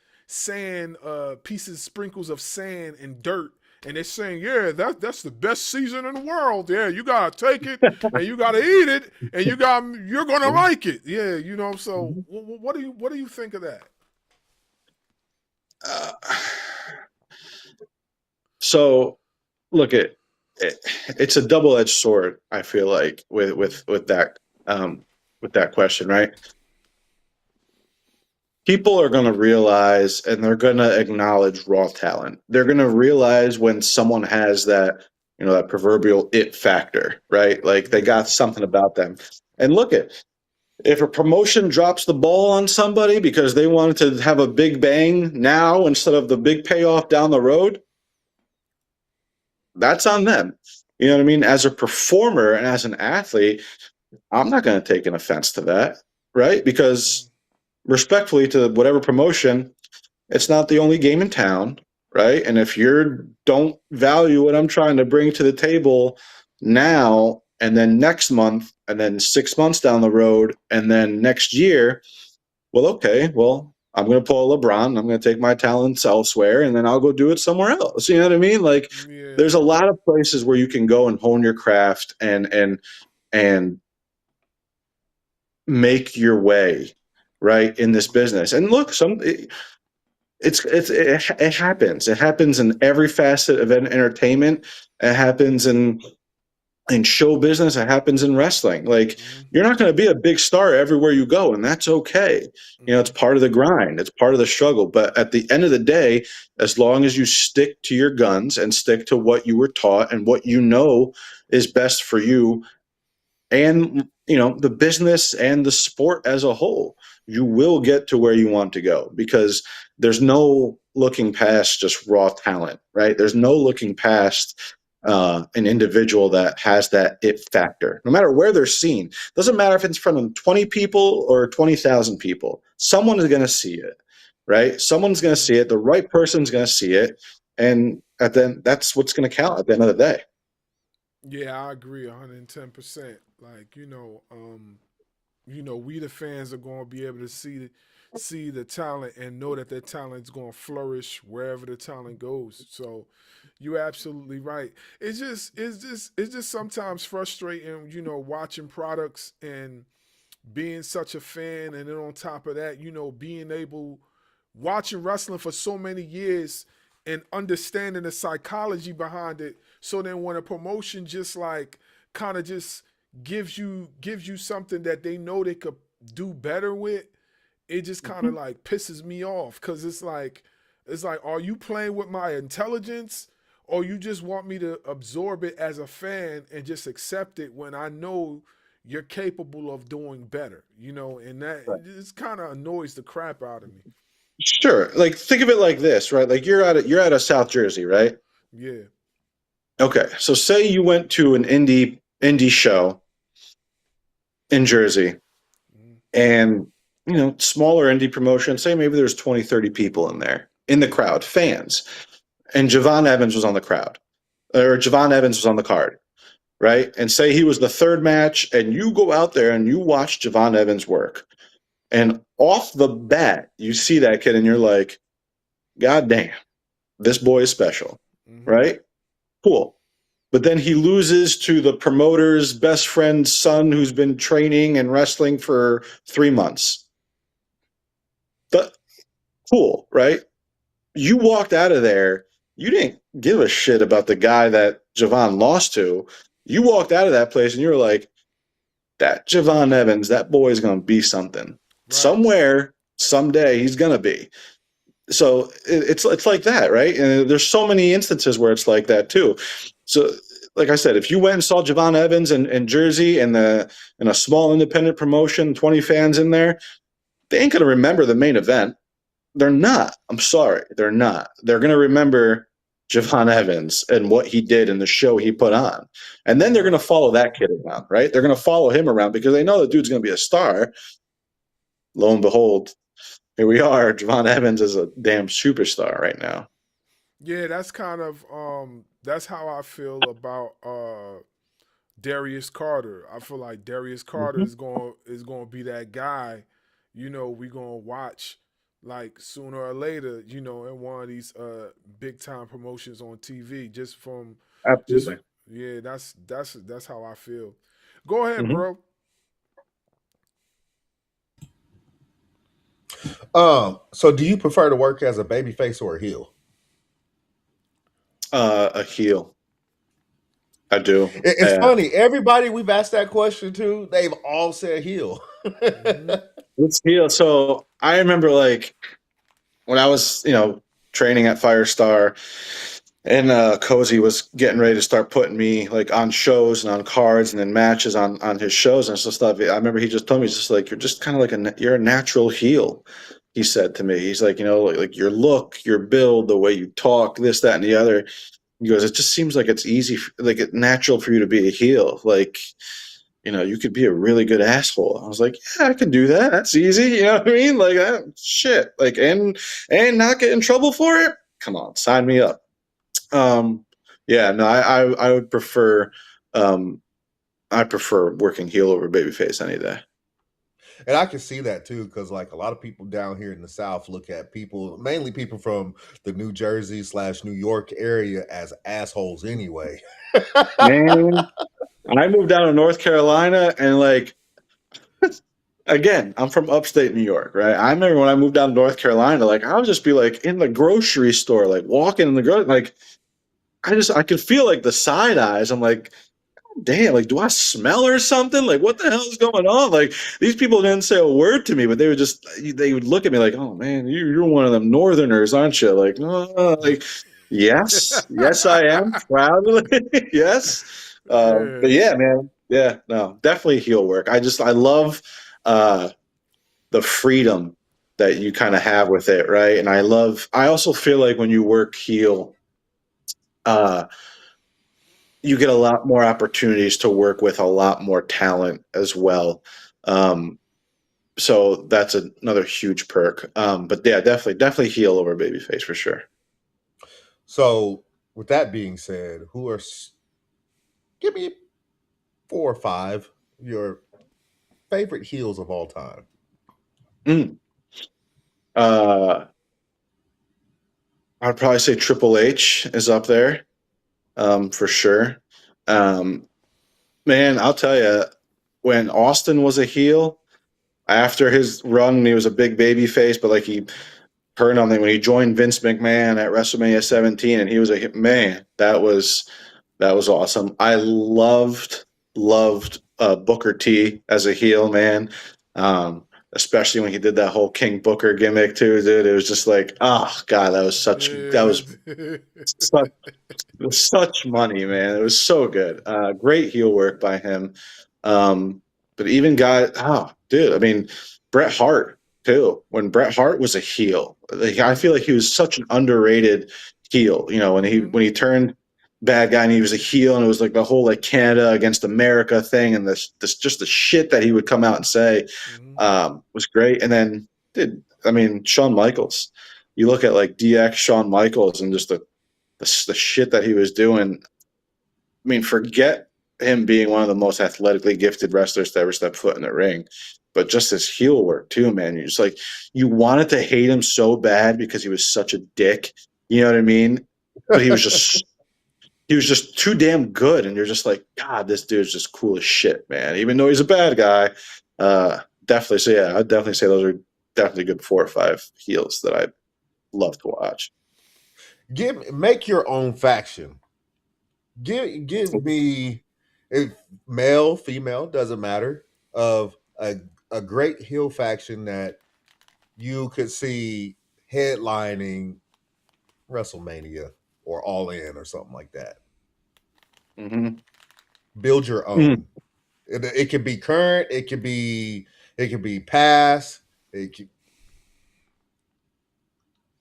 pieces, sprinkles of sand and dirt, and they're saying, yeah, that's the best season in the world. Yeah, you gotta take it and you gotta eat it and you're gonna like it. Yeah, So what do you think of that? So look, it's a double-edged sword. I feel like with that question, right? People are going to realize and they're going to acknowledge raw talent. They're going to realize when someone has that, that proverbial it factor, right? Like they got something about them. And look if a promotion drops the ball on somebody because they wanted to have a big bang now instead of the big payoff down the road, that's on them. You know what I mean? As a performer and as an athlete, I'm not going to take an offense to that, right? Because respectfully to whatever promotion, it's not the only game in town, right? And if you don't value what I'm trying to bring to the table now, and then next month, and then 6 months down the road, and then next year, well, okay, well, I'm going to pull a LeBron. I'm going to take my talents elsewhere, and then I'll go do it somewhere else. You know what I mean? Like, there's a lot of places where you can go and hone your craft and make your way, right, in this business. And look, it happens. It happens in every facet of entertainment. It happens in show business. It happens in wrestling. Like you're not going to be a big star everywhere you go, and that's okay. It's part of the grind. It's part of the struggle. But at the end of the day, as long as you stick to your guns and stick to what you were taught and what you know is best for you and the business and the sport as a whole, you will get to where you want to go. Because there's no looking past just raw talent, right? There's no looking past an individual that has that it factor. No matter where they're seen, doesn't matter if it's in front of 20 people or 20,000 people. Someone is going to see it, right? Someone's going to see it. The right person's going to see it, and then that's what's going to count at the end of the day. Yeah, I agree 110%. Like, we the fans are going to be able to see the talent and know that their talent's going to flourish wherever the talent goes. So you're absolutely right. It's just sometimes frustrating, watching products and being such a fan, and then on top of that, being able watching wrestling for so many years and understanding the psychology behind it. So then when a promotion just like kind of just gives you something that they know they could do better with, it just kind of like pisses me off, because it's like, are you playing with my intelligence, or you just want me to absorb it as a fan and just accept it when I know you're capable of doing better, and that just kind of annoys the crap out of me. Sure. Like, think of it like this, right? Like, you're out of South Jersey, right? Yeah. Okay. So say you went to an indie show in Jersey, and, smaller indie promotion, say maybe there's 20, 30 people in the crowd, fans. And Javon Evans was on the crowd, or Javon Evans was on the card, right? And say he was the third match, and you go out there and you watch Javon Evans work. And off the bat, you see that kid and you're like, God damn, this boy is special, right? Cool. But then he loses to the promoter's best friend's son who's been training and wrestling for 3 months. But cool, right? You walked out of there. You didn't give a shit about the guy that Javon lost to. You walked out of that place and you were like, that Javon Evans, that boy is going to be something. Right. Somewhere, someday, he's going to be. So it's like that, right? And there's so many instances where it's like that too. So, like I said, if you went and saw Javon Evans in Jersey in a small independent promotion, 20 fans in there, they ain't going to remember the main event. They're not. I'm sorry. They're not. They're going to remember Javon Evans and what he did in the show he put on. And then they're going to follow that kid around, right? They're going to follow him around because they know the dude's going to be a star. Lo and behold, here we are. Javon Evans is a damn superstar right now. Yeah, that's kind of that's how I feel about Darius Carter. I feel like Darius Carter is going to be that guy, we're going to watch like sooner or later, in one of these big time promotions on TV, just from Absolutely. That's how I feel. Go ahead, bro. So do you prefer to work as a babyface or a heel? A heel. I do. It's funny. Everybody we've asked that question to, they've all said heel. It's heel. So I remember, like, when I was, training at Firestar, and Cozy was getting ready to start putting me like on shows and on cards and then matches on his shows and stuff. I remember he just told me, he's just like, you're just kind of like you're a natural heel. He said to me, he's like, like your look, your build, the way you talk, this, that, and the other. He goes, it just seems like it's easy, like it's natural for you to be a heel. Like, you could be a really good asshole. I was like, yeah, I can do that. That's easy. You know what I mean? Like, shit. Like, and not get in trouble for it. Come on, sign me up. Yeah, no, I would prefer, I prefer working heel over babyface any day. And I can see that too, because like a lot of people down here in the South look at people, mainly people from the New Jersey / New York area, as assholes anyway. Man, I moved down to North Carolina, and like, again, I'm from upstate New York, right? I remember when I moved down to North Carolina, like I would just be like in the grocery store, like walking in the grocery, like I could feel like the side eyes. I'm like, damn, like, do I smell or something? Like, what the hell is going on? Like, these people didn't say a word to me, but they would look at me like, oh man, you're one of them Northerners, aren't you? Like, like, yes, I am proudly, yes. But yeah, man, yeah, no, definitely heel work. I love the freedom that you kind of have with it, right? And I also feel like when you work heel, you get a lot more opportunities to work with a lot more talent as well. So that's another huge perk. But yeah, definitely heel over babyface for sure. So, with that being said, give me 4 or 5 your favorite heels of all time. I'd probably say Triple H is up there, for sure. Man, I'll tell you, when Austin was a heel, after his run, he was a big baby face, but like he turned on them when he joined Vince McMahon at WrestleMania 17, and he was a man. That was awesome. I loved Booker T as a heel, man. Especially when he did that whole King Booker gimmick too, dude. It was just like, oh god, that was such such it was such money, man. It was so good. Great heel work by him. But even dude, I mean, Bret Hart too. When Bret Hart was a heel, like, I feel like he was such an underrated heel. You know, when he turned bad guy and he was a heel, and it was like the whole like Canada against America thing, and this just the shit that he would come out and say was great. And then, Shawn Michaels. You look at like DX Shawn Michaels and just the shit that he was doing. I mean, forget him being one of the most athletically gifted wrestlers to ever step foot in the ring, but just his heel work too, man. You're just like, you wanted to hate him so bad because he was such a dick. You know what I mean? But he was just too damn good, and you're just like, God, this dude's just cool as shit, man. Even though he's a bad guy, definitely. So yeah, I'd definitely say those are definitely good 4 or 5 heels that I love to watch. Make your own faction. Give me, if male, female, doesn't matter, of a great heel faction that you could see headlining WrestleMania or All In or something like that. Mm-hmm. Build your own. It could be current. It could be past.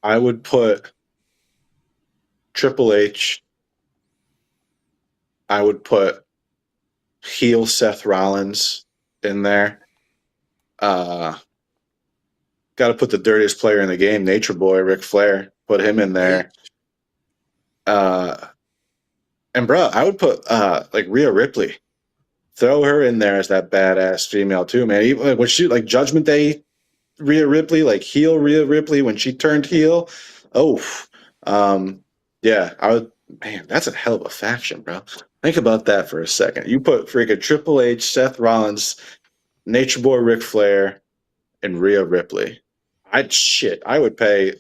I would put Triple H. I would put heel Seth Rollins in there. Got to put the dirtiest player in the game, Nature Boy, Ric Flair. Put him in there. And bro, I would put like Rhea Ripley. Throw her in there as that badass female too, man. Even when she like Judgment Day, Rhea Ripley, like heel Rhea Ripley when she turned heel. Oh, yeah, I would. Man, that's a hell of a faction, bro. Think about that for a second. You put freaking Triple H, Seth Rollins, Nature Boy, Ric Flair, and Rhea Ripley. I would pay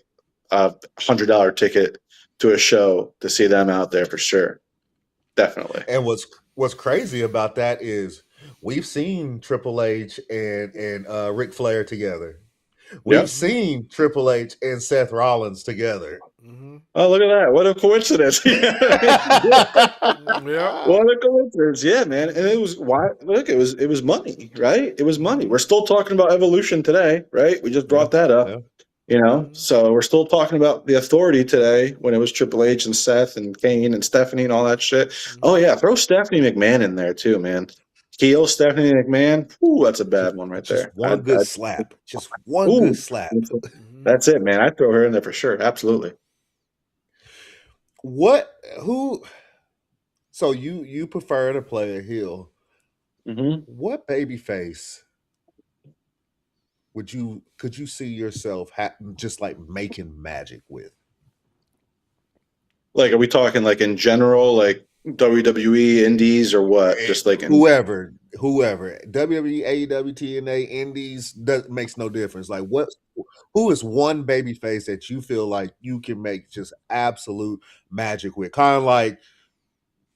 a $100 ticket to a show to see them out there for sure. Definitely. And what's crazy about that is we've seen Triple H and Ric Flair together. We've seen Triple H and Seth Rollins together. Oh, look at that! What a coincidence! What a coincidence! Yeah, man. And it was Look, it was money, right? It was money. We're still talking about evolution today, right? We just brought that up. Yeah. So we're still talking about the Authority today when it was Triple H and Seth and Kane and Stephanie and all that shit. Oh yeah, throw Stephanie McMahon in there too, man. Heel Stephanie McMahon. Ooh, that's a bad one right there. One good slap. Just one good slap. That's it, man. I'd throw her in there for sure. Absolutely. So you prefer to play a heel. Mm-hmm. What babyface could you see yourself just like making magic with? Like, are we talking like in general, like WWE, Indies, or what? Just like whoever, WWE, AEW, TNA, Indies, that makes no difference. Like, who is one babyface that you feel like you can make just absolute magic with? Kind of like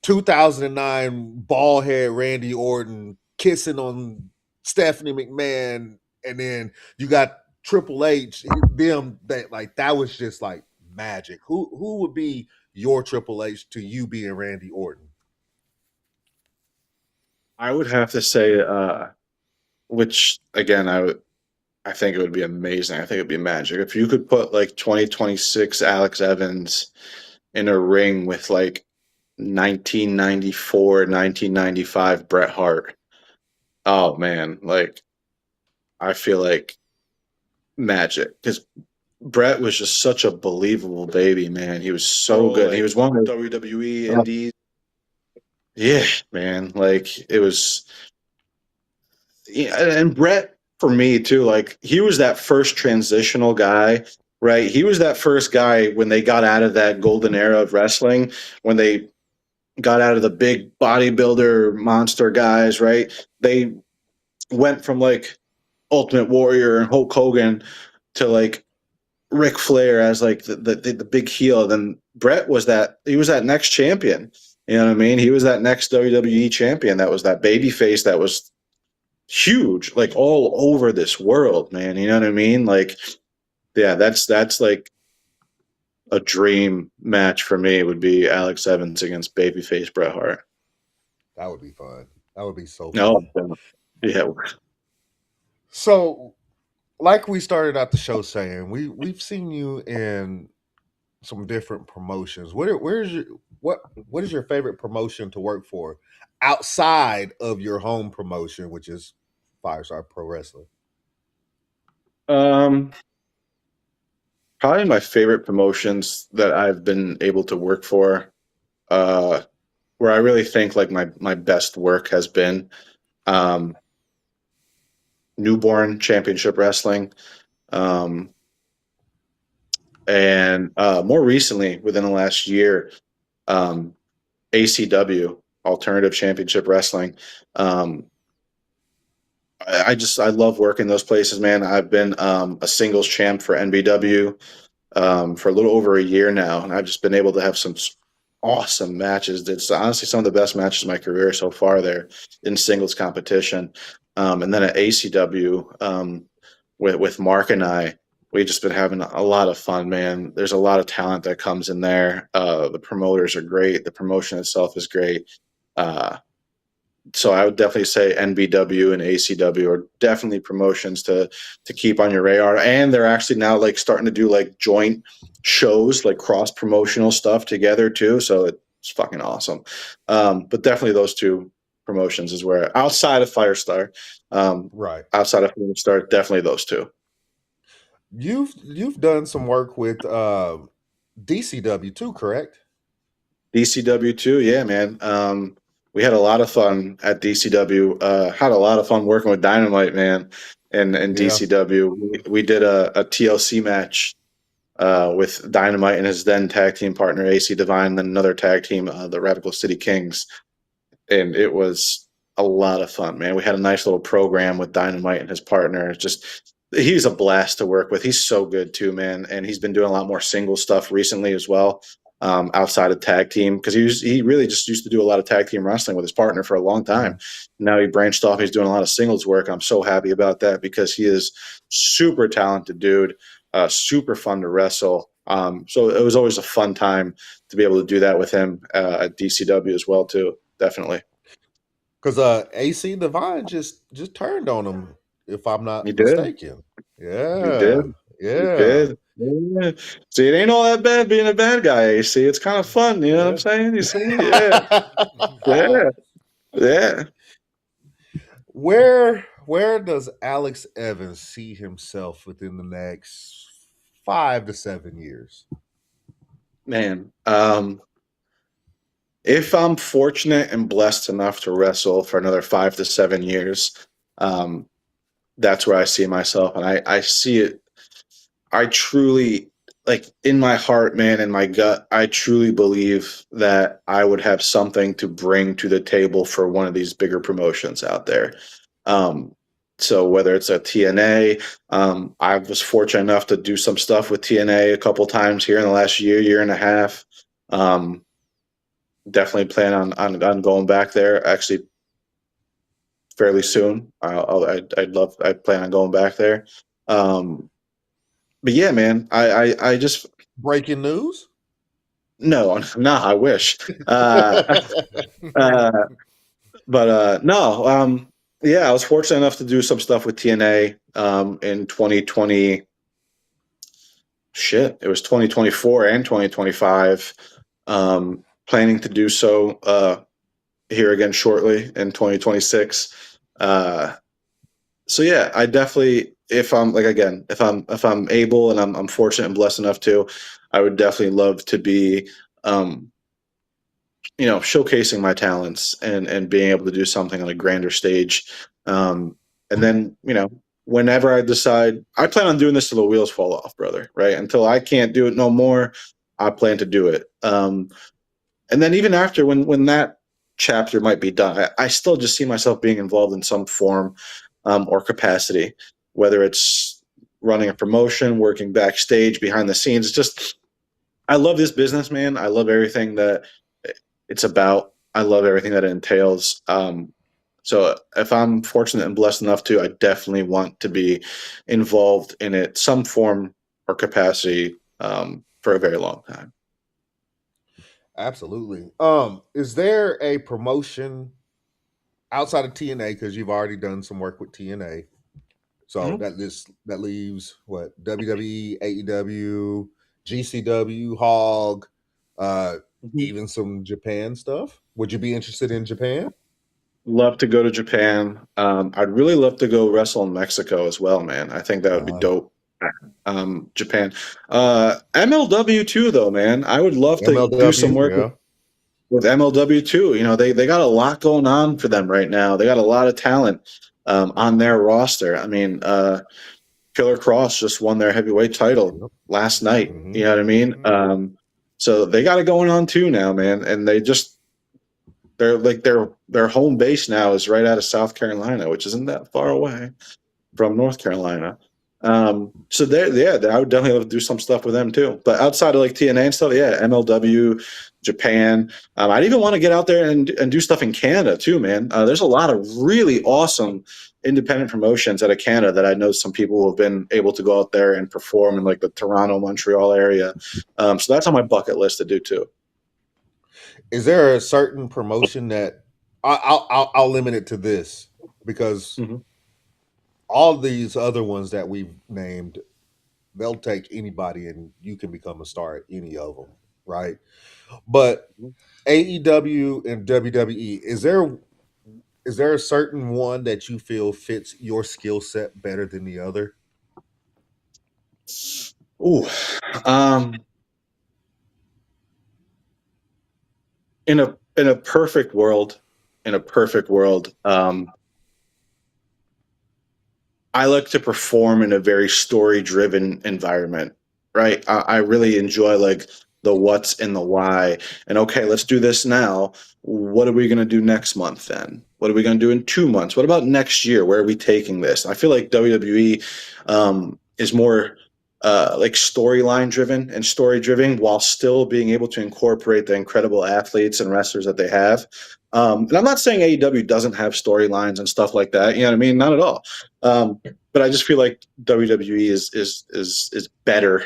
2009 bald head Randy Orton kissing on Stephanie McMahon, and then you got Triple H. That was just like magic. Who would be your Triple H to you being Randy Orton? I would have to say, which again, I think it would be amazing. I think it'd be magic if you could put like 2026 Alex Evans in a ring with like 1994, 1995 Bret Hart. Oh man, like I feel like magic because Bret was just such a believable baby, man. He was so Bro, good. He like, was one of the WWE Indies. Yeah, man. Like it was, yeah, and Bret for me too. Like he was that first transitional guy, right? He was that first guy when they got out of that golden era of wrestling, when they got out of the big bodybuilder monster guys, right? They went from like Ultimate Warrior and Hulk Hogan to like Ric Flair as like the big heel. Then Brett was he was that next champion. You know what I mean? He was that next WWE champion. That was that baby face that was huge, like all over this world, man. You know what I mean? Like, yeah, that's like a dream match for me would be Alex Evans against babyface Bret Hart. that would be fun. That would be so No, fun. yeah, So, like we started out the show saying, we've seen you in some different promotions. What is your favorite promotion to work for outside of your home promotion, which is Firestar Pro Wrestling? um, probably my favorite promotions that I've been able to work for, where I really think like my best work has been, um, Newborn Championship Wrestling, um, and more recently, within the last year, um, ACW Alternative Championship Wrestling. Um, I love working those places, man. I've been a singles champ for NBW for a little over a year now, and I've just been able to have some awesome matches. It's honestly some of the best matches of my career so far there in singles competition. And then at ACW with Mark and I, we've just been having a lot of fun, man. There's a lot of talent that comes in there. The promoters are great. The promotion itself is great. Uh, so I would definitely say NBW and ACW are definitely promotions to keep on your radar. And they're actually now like starting to do like joint shows, like cross promotional stuff together too. So it's fucking awesome. But definitely those two promotions is where outside of Firestar, Right. outside of Firestar, definitely those two. You've done some work with DCW too, correct? DCW too, yeah, man. We had a lot of fun at DCW. Had a lot of fun working with Dynamite, man, and Yeah. DCW. We did a TLC match with Dynamite and his then tag team partner AC Divine, and then another tag team, the Radical City Kings, and it was a lot of fun, man. We had a nice little program with Dynamite and his partner. He's a blast to work with. He's so good too, man, and he's been doing a lot more single stuff recently as well. Outside of tag team, because he really just used to do a lot of tag team wrestling with his partner for a long time. Now he branched off. He's doing a lot of singles work. I'm so happy about that because he is super talented dude, super fun to wrestle. So it was always a fun time to be able to do that with him at DCW as well too. Definitely, Because AC Divine just turned on him, if I'm not he did. mistaken. He Yeah. did. Yeah. He did. Yeah. See, it ain't all that bad being a bad guy. AC, it's kind of fun. You know what I'm saying? You see? Yeah. Yeah. Yeah. Where does Alex Evans see himself within the next 5 to 7 years? Man, if I'm fortunate and blessed enough to wrestle for another 5 to 7 years, that's where I see myself. And I see it. I truly, like in my heart, man, in my gut, I truly believe that I would have something to bring to the table for one of these bigger promotions out there. So whether it's a TNA, I was fortunate enough to do some stuff with TNA a couple times here in the last year and a half. Definitely plan on going back there actually fairly soon. I'd plan on going back there. But yeah, man, I just Breaking news? no, I wish. But no, Yeah, I was fortunate enough to do some stuff with TNA in 2020. Shit, it was 2024 and 2025. Planning to do so here again shortly in 2026. So yeah, I definitely, if I'm like again, if I'm able and I'm fortunate and blessed enough to, I would definitely love to be, um, showcasing my talents and being able to do something on a grander stage. And then whenever I decide, I plan on doing this till the wheels fall off, brother. Right until I can't do it no more, I plan to do it. And then even after when that chapter might be done, I still just see myself being involved in some form or capacity, whether it's running a promotion, working backstage, behind the scenes. It's just I love this business, man. I love everything that it's about. I love everything that it entails. So if I'm fortunate and blessed enough to, I definitely want to be involved in it, some form or capacity, for a very long time. Absolutely. Is there a promotion outside of TNA, because you've already done some work with TNA? So Mhm. that leaves what, WWE, AEW, GCW, Hog, uh, Mhm. even some Japan stuff. Would you be interested in Japan? Love to go to Japan. I'd really love to go wrestle in Mexico as well, man. I think that would be Uh, dope. Japan. MLW too, though, man. I would love to do some MLW, work yeah. with MLW too. They got a lot going on for them right now. They got a lot of talent on their roster. I mean, Killer Cross just won their heavyweight title Yep. last night. Hmm. You know what I mean? So they got it going on too now, man. And they're like their home base now is right out of South Carolina, which isn't that far away from North Carolina. So I would definitely love to do some stuff with them too. But outside of like TNA and stuff, yeah, MLW, Japan. I'd even want to get out there and do stuff in Canada too, man. There's a lot of really awesome independent promotions out of Canada that I know some people who have been able to go out there and perform in like the Toronto, Montreal area. So that's on my bucket list to do too. Is there a certain promotion that I'll limit it to this, because Mhm. all these other ones that we've named, they'll take anybody and you can become a star at any of them, right? But AEW and WWE, is there a certain one that you feel fits your skill set better than the other? Ooh, um, in a perfect world, I like to perform in a very story driven environment, right? I really enjoy like the what's and the why. And okay, let's do this now. What are we going to do next month then? What are we going to do in 2 months? What about next year? Where are we taking this? I feel like WWE is more like storyline driven and story driven while still being able to incorporate the incredible athletes and wrestlers that they have. And I'm not saying AEW doesn't have storylines and stuff like that. You know what I mean? Not at all. But I just feel like WWE is better,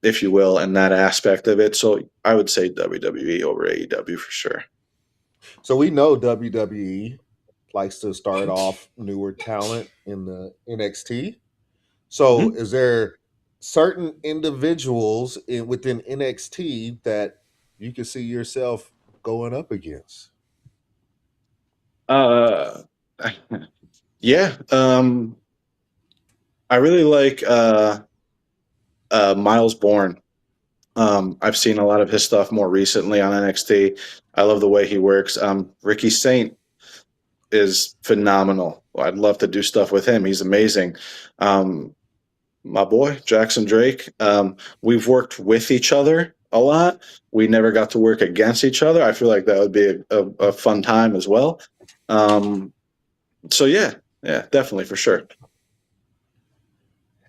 if you will, in that aspect of it. So I would say WWE over AEW for sure. So we know WWE likes to start off newer talent in the NXT. So Mhm. is there certain individuals within NXT that you can see yourself going up against? Uh, yeah. I really like Miles Bourne. I've seen a lot of his stuff more recently on NXT. I love the way he works. Ricky Saint is phenomenal. I'd love to do stuff with him. He's amazing. Um, my boy Jackson Drake. We've worked with each other a lot. We never got to work against each other. I feel like that would be a fun time as well. Um, so yeah, definitely for sure.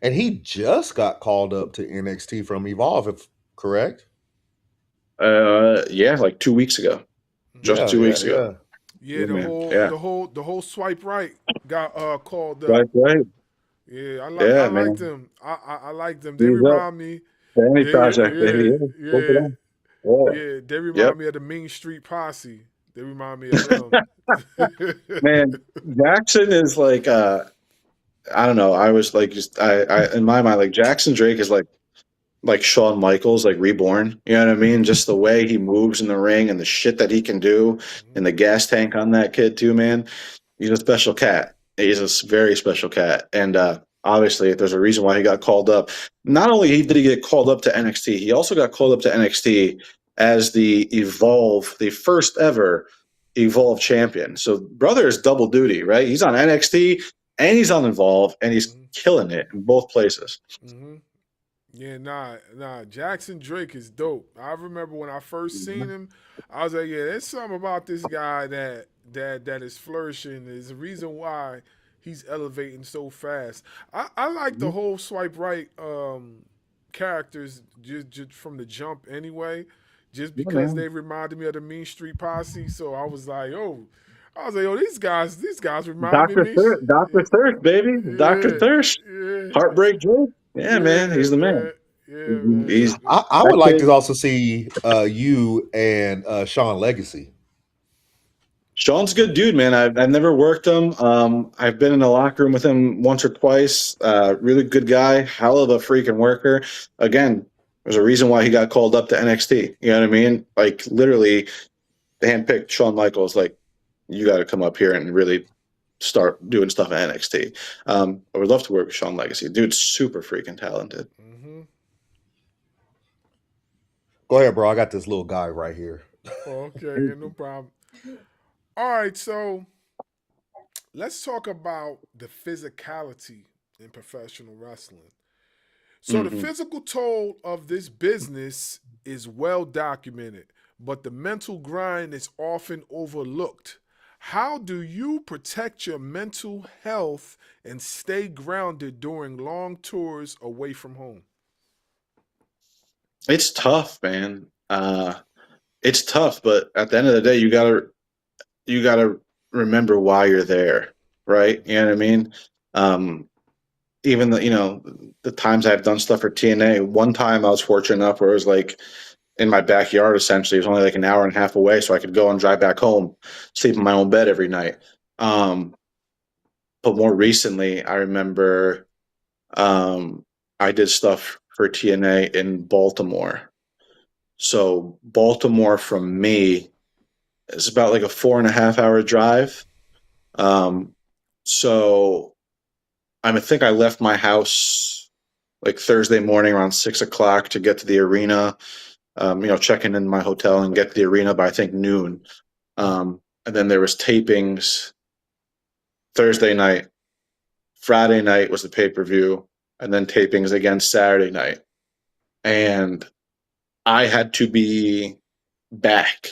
And he just got called up to NXT from Evolve, if correct? Yeah, like 2 weeks ago, just Yeah, two yeah, weeks ago. yeah. Yeah, Yeah, the man. whole Yeah, the whole the whole swipe right got called up. right. Yeah, I Yeah, liked man. them. I liked them. They He's up. remind me. Family They project, baby. yeah Yeah, go for yeah that. Yeah. yeah. They Yep. remind me of the Main Street Posse. They remind me of them. Man, Jackson is like I don't know. I was like just I in my mind like Jackson Drake is like Shawn Michaels, like reborn. You know what I mean? Just the way he moves in the ring and the shit that he can do, and the gas tank on that kid too, man. He's a special cat. He's a very special cat, and obviously, there's a reason why he got called up. Not only did he get called up to NXT, he also got called up to NXT as the first ever Evolve champion. So, brother is double duty, right? He's on NXT and he's on Evolve, and he's killing it in both places. Mm-hmm. Yeah, nah. Jackson Drake is dope. I remember when I first seen him, I was like, yeah, there's something about this guy that is flourishing. There's a reason why he's elevating so fast. I like the whole swipe right characters just from the jump anyway, just because they reminded me of the Mean Street Posse. So I was like, these guys remind me of me. Dr. Thirst, baby. Dr. Thirst. Yeah. Heartbreak Drake. Yeah, man. He's the man. Man. He's I would like to also see you and Sean Legacy. Sean's a good dude, man. I've never worked him. I've been in the locker room with him once or twice. Really good guy, hell of a freaking worker. Again, there's a reason why he got called up to NXT. You know what I mean? Like literally, they handpicked Shawn Michaels. Like, you got to come up here and really start doing stuff at NXT. I would love to work with Sean Legacy. Dude's super freaking talented. Mm-hmm. Go ahead, bro. I got this little guy right here. Okay, yeah, no problem. All right, so let's talk about the physicality in professional wrestling. So the physical toll of this business is well documented, but the mental grind is often overlooked. How do you protect your mental health and stay grounded during long tours away from home? It's tough, man. It's tough, but at the end of the day, you gotta remember why you're there, right? You know what I mean? Even the times I've done stuff for TNA. One time I was fortunate enough where it was like in my backyard. Essentially, it was only like an hour and a half away, so I could go and drive back home, sleep in my own bed every night. But more recently, I remember I did stuff for TNA in Baltimore. So Baltimore from me is about like a 4.5 hour drive. So I think I left my house like Thursday morning around 6 o'clock to get to the arena. Checking in my hotel and get to the arena by I think noon. And then there was tapings Thursday night. Friday night was the pay-per-view, and then tapings again Saturday night. And I had to be back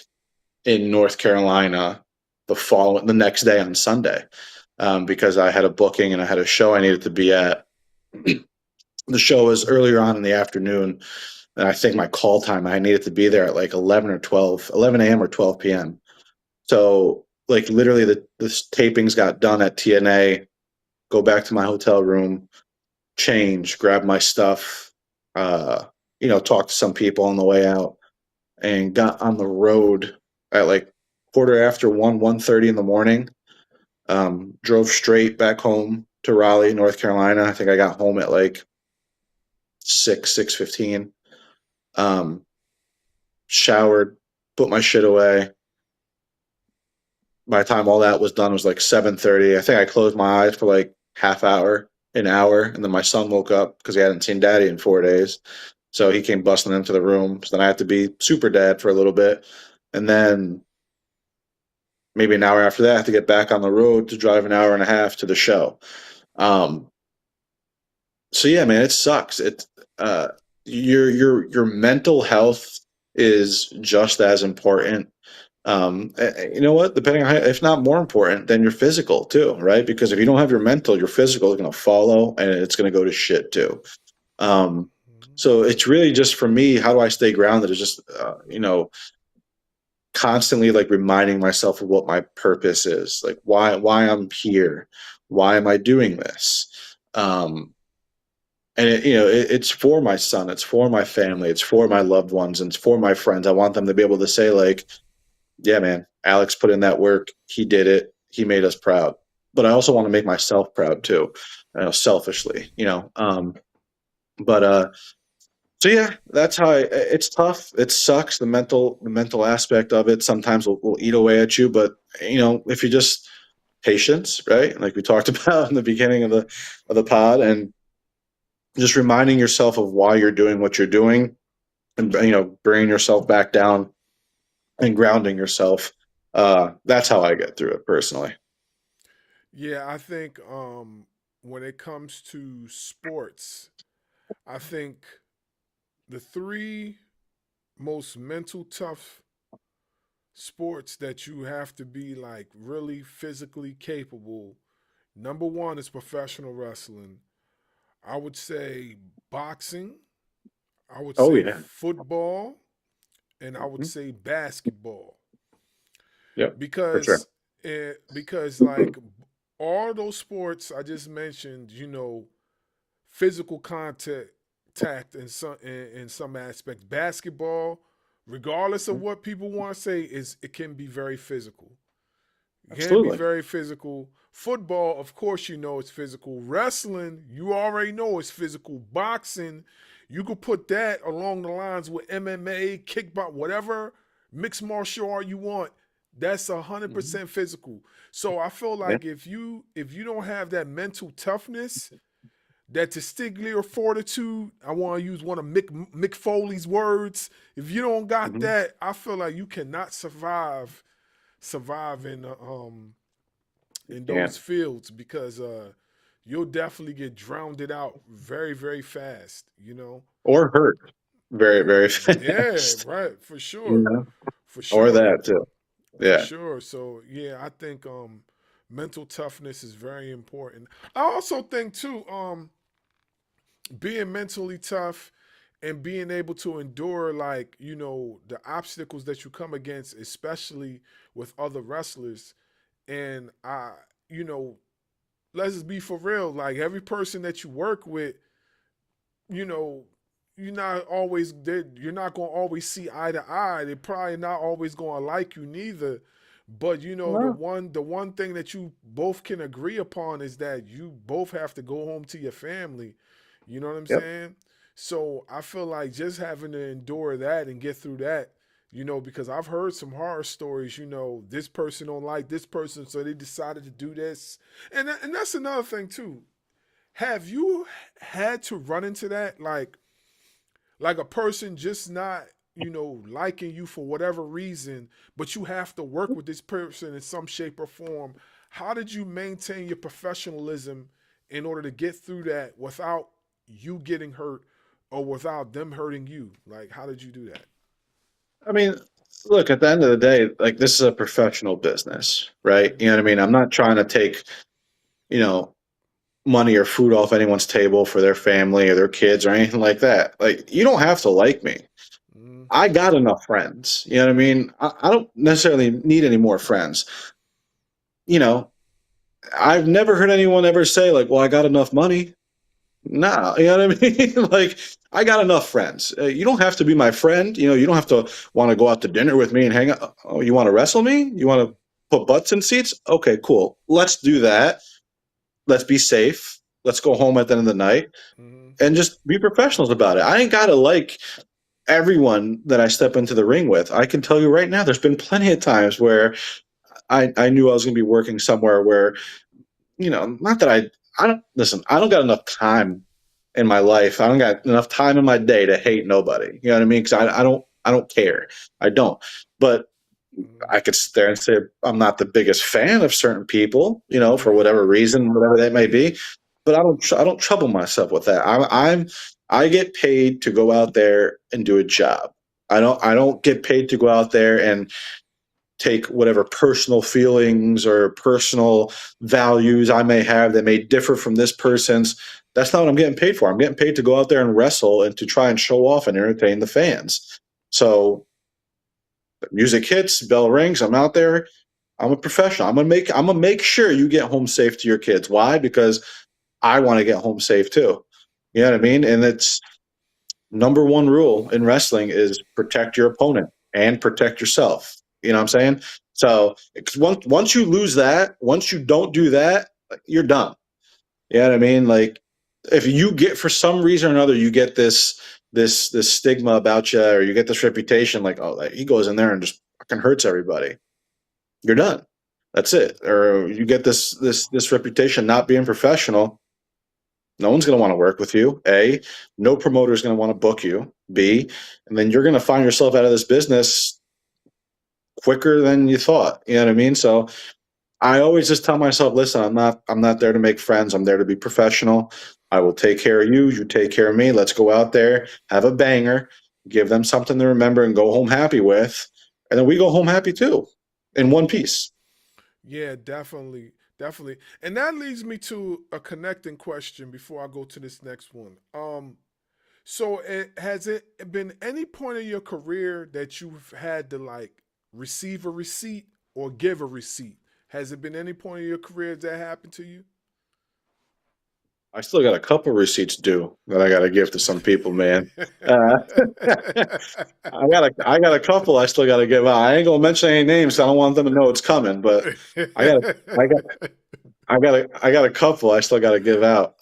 in North Carolina the next day on Sunday, because I had a booking and I had a show I needed to be at. The show was earlier on in the afternoon, and I think my call time, I needed to be there at like 11 a.m. or 12 p.m. So like literally the tapings got done at TNA, go back to my hotel room, change, grab my stuff, talk to some people on the way out, and got on the road at like 1:15 in the morning. Drove straight back home to Raleigh, North Carolina. I think I got home at like 6:15. Showered, put my shit away. By the time all that was done, it was like 7:30. I think I closed my eyes for like an hour, and then my son woke up because he hadn't seen daddy in 4 days. So he came busting into the room. So then I had to be super dad for a little bit. And then maybe an hour after that, I had to get back on the road to drive an hour and a half to the show. So yeah, man, it sucks. Your mental health is just as important. You know what? Depending on if not more important than your physical too, right? Because if you don't have your mental, your physical is going to follow, and it's going to go to shit too. So it's really just for me, how do I stay grounded? Is just constantly like reminding myself of what my purpose is, like why I'm here, why am I doing this? And it's for my son, it's for my family, it's for my loved ones, and it's for my friends. I want them to be able to say like, yeah, man, Alex put in that work. He did it. He made us proud. But I also want to make myself proud too, selfishly, But so yeah, that's how it's tough. It sucks. The mental aspect of it sometimes will eat away at you. But if you just patience, right? Like we talked about in the beginning of the pod, and just reminding yourself of why you're doing what you're doing, and bringing yourself back down and grounding yourself. That's how I get through it personally. Yeah, I think when it comes to sports, I think the three most mental tough sports that you have to be like really physically capable. Number one is professional wrestling. I would say boxing. I would Oh say yeah. football, and I would Mhm. say basketball Yep, for sure. because like all those sports I just mentioned, physical contact in some aspects. Basketball, regardless of Mhm. what people want to say, is it can be very physical. It can be Absolutely. very physical. Football, of course, it's physical. Wrestling, you already know it's physical. Boxing, you could put that along the lines with MMA, kickbox, whatever mixed martial art you want. That's Mhm. 100% physical. So I feel Yeah. like if you don't have that mental toughness, that testicular fortitude, I want to use one of Mick Foley's words. If you don't got Mhm. that, I feel like you cannot survive in Yeah. those fields because you'll definitely get drowned it out very, very fast. Or hurt very, very Yeah, fast. right, You for know, or sure, that too. for Yeah. sure. So yeah, I think mental toughness is very important. I also think too, being mentally tough and being able to endure like the obstacles that you come against, especially with other wrestlers. And you know let's just be for real, like every person that you work with, you know you're not going to always see eye to eye. They're probably not always going to like you neither. But the Well, one thing that you both can agree upon is that you both have to go home to your family. You know what I'm yep. saying? So I feel like just having to endure that and get through that, because I've heard some horror stories. This person don't like this person, so they decided to do this, and that's another thing too. Have you had to run into that, like a person just not liking you for whatever reason, but you have to work with this person in some shape or form? How did you maintain your professionalism in order to get through that without you getting hurt or without them hurting you? Like, how did you do that? I mean, look, at the end of the day, like this is a professional business, right? You know what I mean? I'm not trying to take, you know, money or food off anyone's table for their family or their kids or anything like that. Like, you don't have to like me. Mm, I got enough friends. You know what I mean? I don't necessarily need any more friends. You know, I've never heard anyone ever say, like, well, I got enough money. No, you know what I mean? Like, I got enough friends. You don't have to be my friend. You don't have to want to go out to dinner with me and hang out. Oh, you want to wrestle me? You want to put butts in seats? Okay, cool. Let's do that. Let's be safe. Let's go home at the end of the night mm, and just be professionals about it. I ain't got to like everyone that I step into the ring with. I can tell you right now, there's been plenty of times where I knew I was going to be working somewhere where, not that I don't listen, I don't got enough time in my life. I don't got enough time in my day to hate nobody. You know what I mean? Because I don't care. I don't. But mm. I could sit there and say I'm not the biggest fan of certain people, for Yeah. whatever reason, whatever that may be. But I don't trouble myself with that. I get paid to go out there and do a job. I don't get paid to go out there and take whatever personal feelings or personal values I may have that may differ from this person's. That's not what I'm getting paid for. I'm getting paid to go out there and wrestle and to try and show off and entertain the fans. So the music hits, bell rings, I'm out there. I'm a professional. I'm gonna make sure you get home safe to your kids. Why? Because I want to get home safe too. You know what I mean? And it's number one rule in wrestling is protect your opponent and protect yourself. You know what I'm saying? So once you lose that, once you don't do that, you're done. You know what I mean? Like if you get, for some reason or another, you get this stigma about you, or you get this reputation like, oh, he goes in there and just fucking hurts everybody. You're done. That's it. Or you get this reputation not being professional. No one's going to want to work with you. A, no promoter is going to want to book you. B, and then you're going to find yourself out of this business quicker than you thought. You know what I mean? So I always just tell myself, listen, I'm not there to make friends. I'm there to be professional. I will take care of you. You take care of me. Let's go out there, have a banger, give them something to remember and go home happy with. And then we go home happy too, in one piece. Yeah, definitely. Definitely. And that leads me to a connecting question before I go to this next one. So has it been any point in your career that you've had to like receive a receipt or give a receipt? Has it been any point in your career that happened to you? I still got a couple receipts due that I got to give to some people, man. I got a couple I still got to give out. I ain't gonna mention any names. So I don't want them to know it's coming, but I got a couple I still got to give out.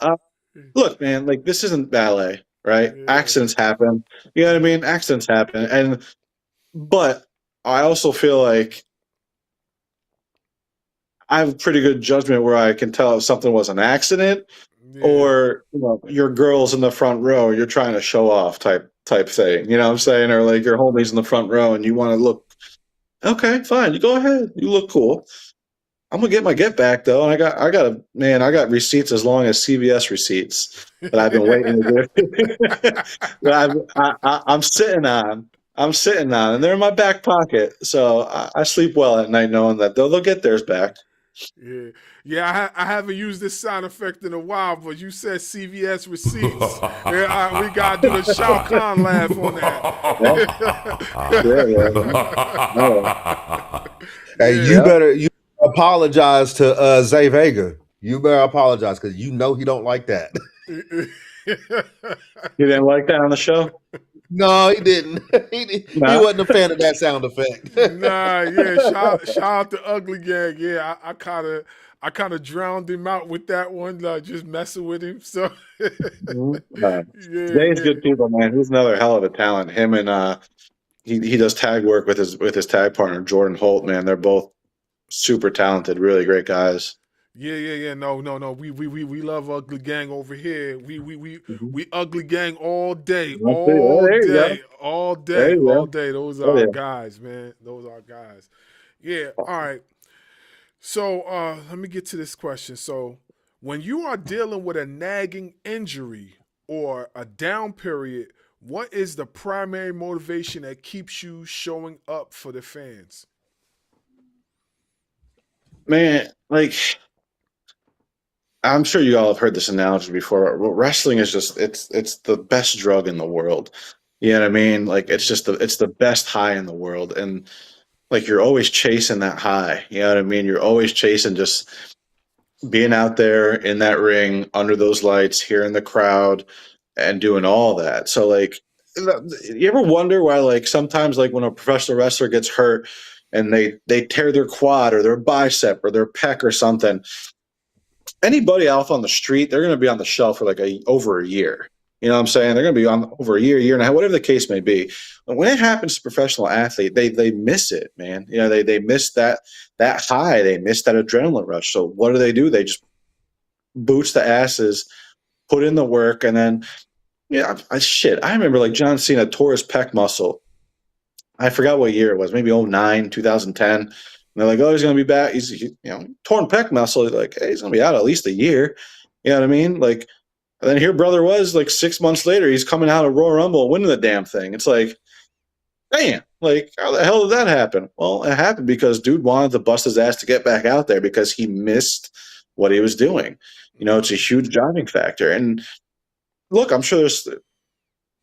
Look, man, like this isn't ballet, right? Yeah. Accidents happen. You know what I mean? Accidents happen, but I also feel like I have pretty good judgment where I can tell if something was an accident Yeah. or your girl's in the front row, you're trying to show off type thing. You know what I'm saying? Or like your homie's in the front row and you want to look. Okay, fine. You go ahead. You look cool. I'm gonna get my get back though, and I got receipts as long as CVS receipts that I've been waiting to get. I'm sitting on. And they're in my back pocket, so I sleep well at night knowing that they'll get theirs back. Yeah. I haven't used this sound effect in a while, but you said CVS receipts. Yeah, we gotta do the Shao Kahn laugh on that. Hey, you better apologize to Zay Vega. You better apologize because you know he don't like that. You didn't like that on the show? No, he didn't. He wasn't a fan of that sound effect. Nah, yeah. Shout out to Ugly Gang. Yeah, I kind of drowned him out with that one, just messing with him. So Jay's good people, man. He's another hell of a talent. Him and he does tag work with his tag partner Jordan Holt. Man, they're both super talented, really great guys. Yeah. No. We love Ugly Gang over here. We Ugly Gang all day, all day. Those are our guys, man. Those are our guys. Yeah. All right. So let me get to this question. So when you are dealing with a nagging injury or a down period, what is the primary motivation that keeps you showing up for the fans? Man, like I'm sure you all have heard this analogy before. Wrestling is just it's the best drug in the world. You know what I mean? Like it's the best high in the world, and like you're always chasing that high. You know what I mean? You're always chasing just being out there in that ring under those lights, hearing the crowd, and doing all that. So like, you ever wonder why like sometimes like when a professional wrestler gets hurt and they tear their quad or their bicep or their pec or something, anybody out on the street, they're going to be on the shelf for like over a year. You know what I'm saying? They're going to be on over a year and a half, whatever the case may be. But when it happens to a professional athlete, they miss it, man. You know, they miss that high. They miss that adrenaline rush. So what do? They just boots the asses, put in the work, and then, I remember like John Cena tore his pec muscle. I forgot what year it was, maybe 2009, 2010. And they're like, oh, he's going to be back. He's torn pec muscle. He's like, hey, he's going to be out at least a year. You know what I mean? Like, and then here brother was like 6 months later, he's coming out of Royal Rumble and winning the damn thing. It's like, damn, like how the hell did that happen? Well, it happened because dude wanted to bust his ass to get back out there because he missed what he was doing. You know, it's a huge driving factor. And look, I'm sure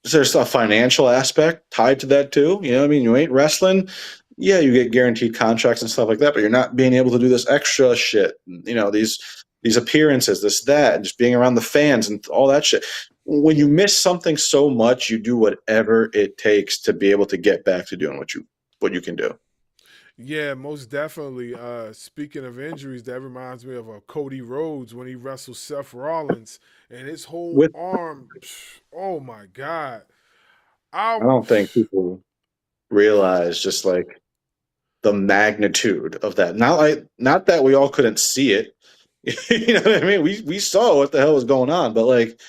there's a financial aspect tied to that too. You know what I mean? You ain't wrestling. Yeah, you get guaranteed contracts and stuff like that, but you're not being able to do this extra shit. You know, these appearances, this, that, and just being around the fans and all that shit. When you miss something so much, you do whatever it takes to be able to get back to doing what you can do. Yeah, most definitely. Speaking of injuries, that reminds me of Cody Rhodes when he wrestled Seth Rollins and his whole With arm. Oh my God! I I don't think people realize just like the magnitude of that. Not that we all couldn't see it. You know what I mean? We saw what the hell was going on, but like,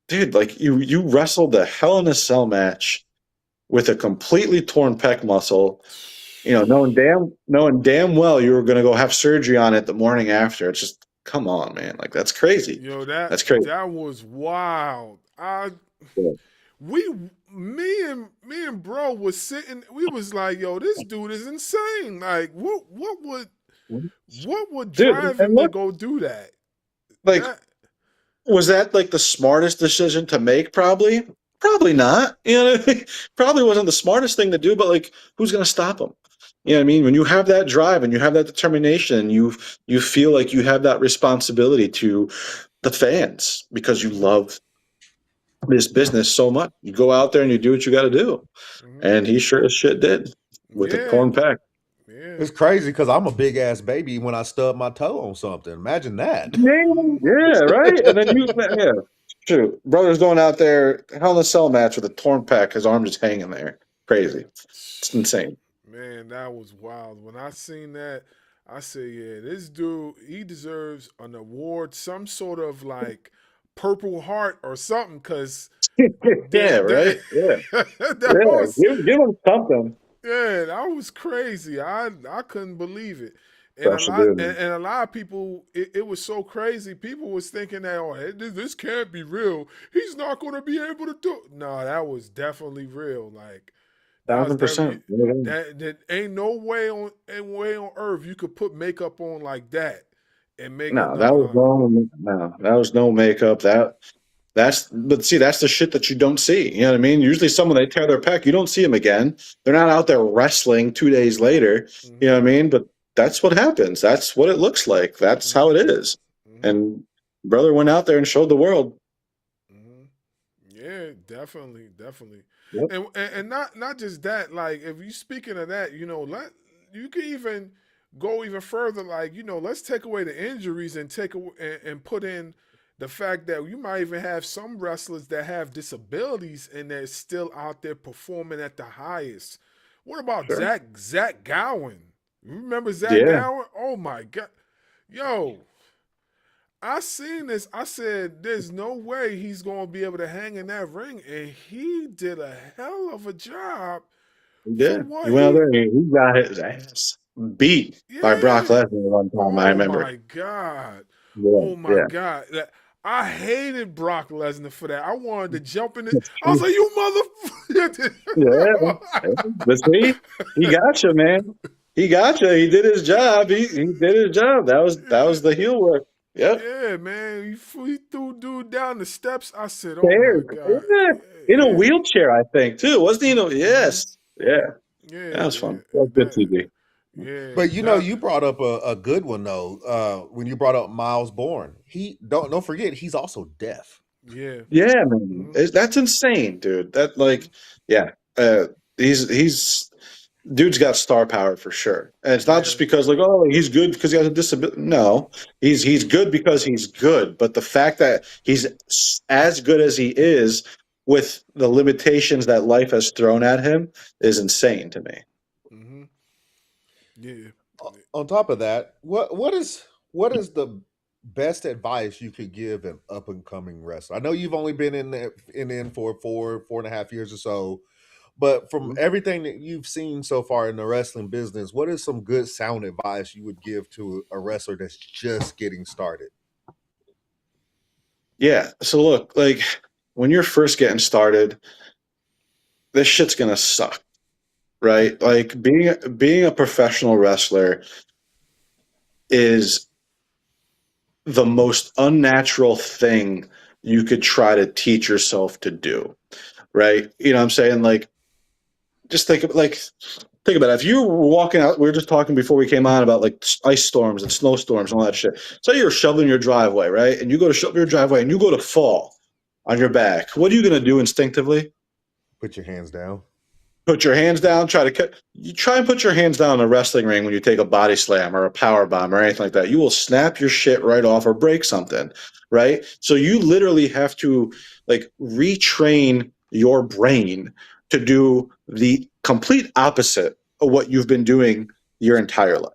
dude, like you wrestled the Hell in a Cell match with a completely torn pec muscle. You know, knowing damn well you were going to go have surgery on it the morning after. It's just come on, man. Like that's crazy. yo that That's crazy. that was wild. Yeah. We me and bro was sitting. We was like, yo, this dude is insane. Like, what would Dude, drive and him to look, go do that? like, That was that like the smartest decision to make? Probably. Probably not. You know what I mean? Probably wasn't the smartest thing to do, but like, who's going to stop him? You know what I mean? When you have that drive and you have that determination, you feel like you have that responsibility to the fans because you mhm, love this business so much. You go out there and you do what you got to do. mhm. And he sure as shit did with a Yeah, torn pec. yeah. It's crazy because I'm a big ass baby when I stub my toe on something. Imagine that. Yeah, right. And then yeah, shoot, brother's going out there, Hell in a Cell match with a torn pec, his arm just hanging there. Crazy. It's insane. Man, that was wild. When I seen that, I said, yeah, this dude, he deserves an award, some sort of like Purple Heart or something, because Yeah, that, right. Yeah, that yeah. was Give him something. yeah, that was crazy. I couldn't believe it. And a Special lot dude, and, man. and a lot of people, it was so crazy. People was thinking that, oh, this can't be real. He's not going to be able to do it. No, that was definitely real. Like that was definitely 1,000%. Yeah. that ain't no way on earth you could put makeup on like that and make it No, look that was no makeup. But see, that's the shit that you don't see. You know what I mean? Usually, someone they tear their pec, you don't see them again. They're not out there wrestling 2 days later. You know hmm what I mean? But that's what happens. That's what it looks like. That's how hmm it is. hmm And brother went out there and showed the world. hmm Yeah, definitely, Yep. and not just that. Like, if you speaking of that, you can even go even further. Like, let's take away the injuries and take away and put in the fact that you might even have some wrestlers that have disabilities and they're still out there performing at the highest. What about Sure. Zach Gowen? You remember Zach Yeah. Gowen? Oh my god, yo. I seen this. I said, "There's no way he's going to be able to hang in that ring," and he did a hell of a job He for did. He what went out he. there and he got his ass beat by Brock Yeah. Lesnar one time, I Oh remember. my god. Yeah. Oh my Yeah. god. I hated Brock Lesnar for that. I wanted to jump in it. That's I was true. like, "You Yeah. But see, he got you, man. He got you. He did his job. He did his job. That was the heel work. Yep. yeah, man." He threw dude down the steps. I said, "Oh my Stairs. god." Yeah. In a Yeah, wheelchair, I think, too. Wasn't he? hmm Yes. Yeah. yeah, That was yeah. fun. That was good That TV. yeah. But That you brought up a good one though. When you brought up Miles Bourne, he don't forget he's also deaf. yeah. Yeah, man. hmm That's insane, dude. That like, yeah. He's dude's got star power for sure. And it's not Yeah. just because like, oh, he's good because he has a disability. No, he's good because he's good. But the fact that he's as good as he is with the limitations that life has thrown at him is insane to me. hmm Yeah. On top of that, what is the best advice you could give an up and coming wrestler? I know you've only been in for 4.5 years or so, but from everything that you've seen so far in the wrestling business, what is some good sound advice you would give to a wrestler that's just getting started? Yeah. So look, like when you're first getting started, this shit's gonna suck, right? Like being a professional wrestler is the most unnatural thing you could try to teach yourself to do, right? You know what I'm saying? Like, just think about it. If you were walking out, we were just talking before we came on about like ice storms and snowstorms and all that shit. So you're shoveling your driveway, right? And you go to shovel your driveway and you go to fall on your back. What are you going to do instinctively? Put your hands down. put your hands down, you try and put your hands down in a wrestling ring when you take a body slam or a power bomb or anything like that. You will snap your shit right off or break something, right? So you literally have to like retrain your brain to do the complete opposite of what you've been doing your entire life.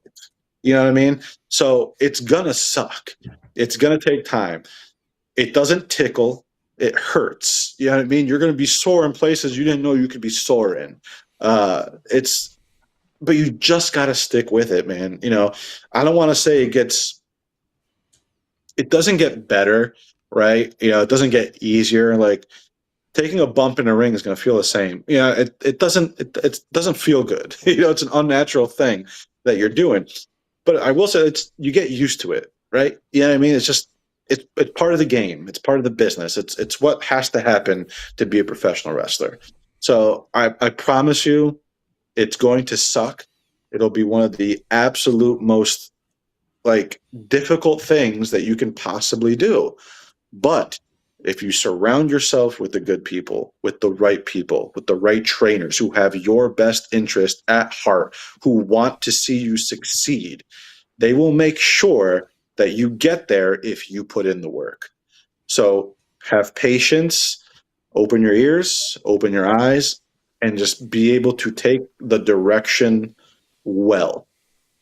You know what I mean? So it's gonna suck. It's gonna take time. It doesn't tickle. It hurts. You know what I mean? You're going to be sore in places you didn't know you could be sore in. But you just got to stick with it, man. You know, I don't want to say it doesn't get better, right? You know, it doesn't get easier. Like taking a bump in the ring is going to feel the same. You know, it doesn't feel good. You know, it's an unnatural thing that you're doing. But I will say you get used to it, right? You know what I mean? It's just, it's part of the game. It's part of the business. It's what has to happen to be a professional wrestler. So I promise you, it's going to suck. It'll be one of the absolute most like difficult things that you can possibly do. But if you surround yourself with the good people, with the right trainers who have your best interest at heart, who want to see you succeed, they will make sure that you get there if you put in the work. So have patience, open your ears, open your eyes, and just be able to take the direction well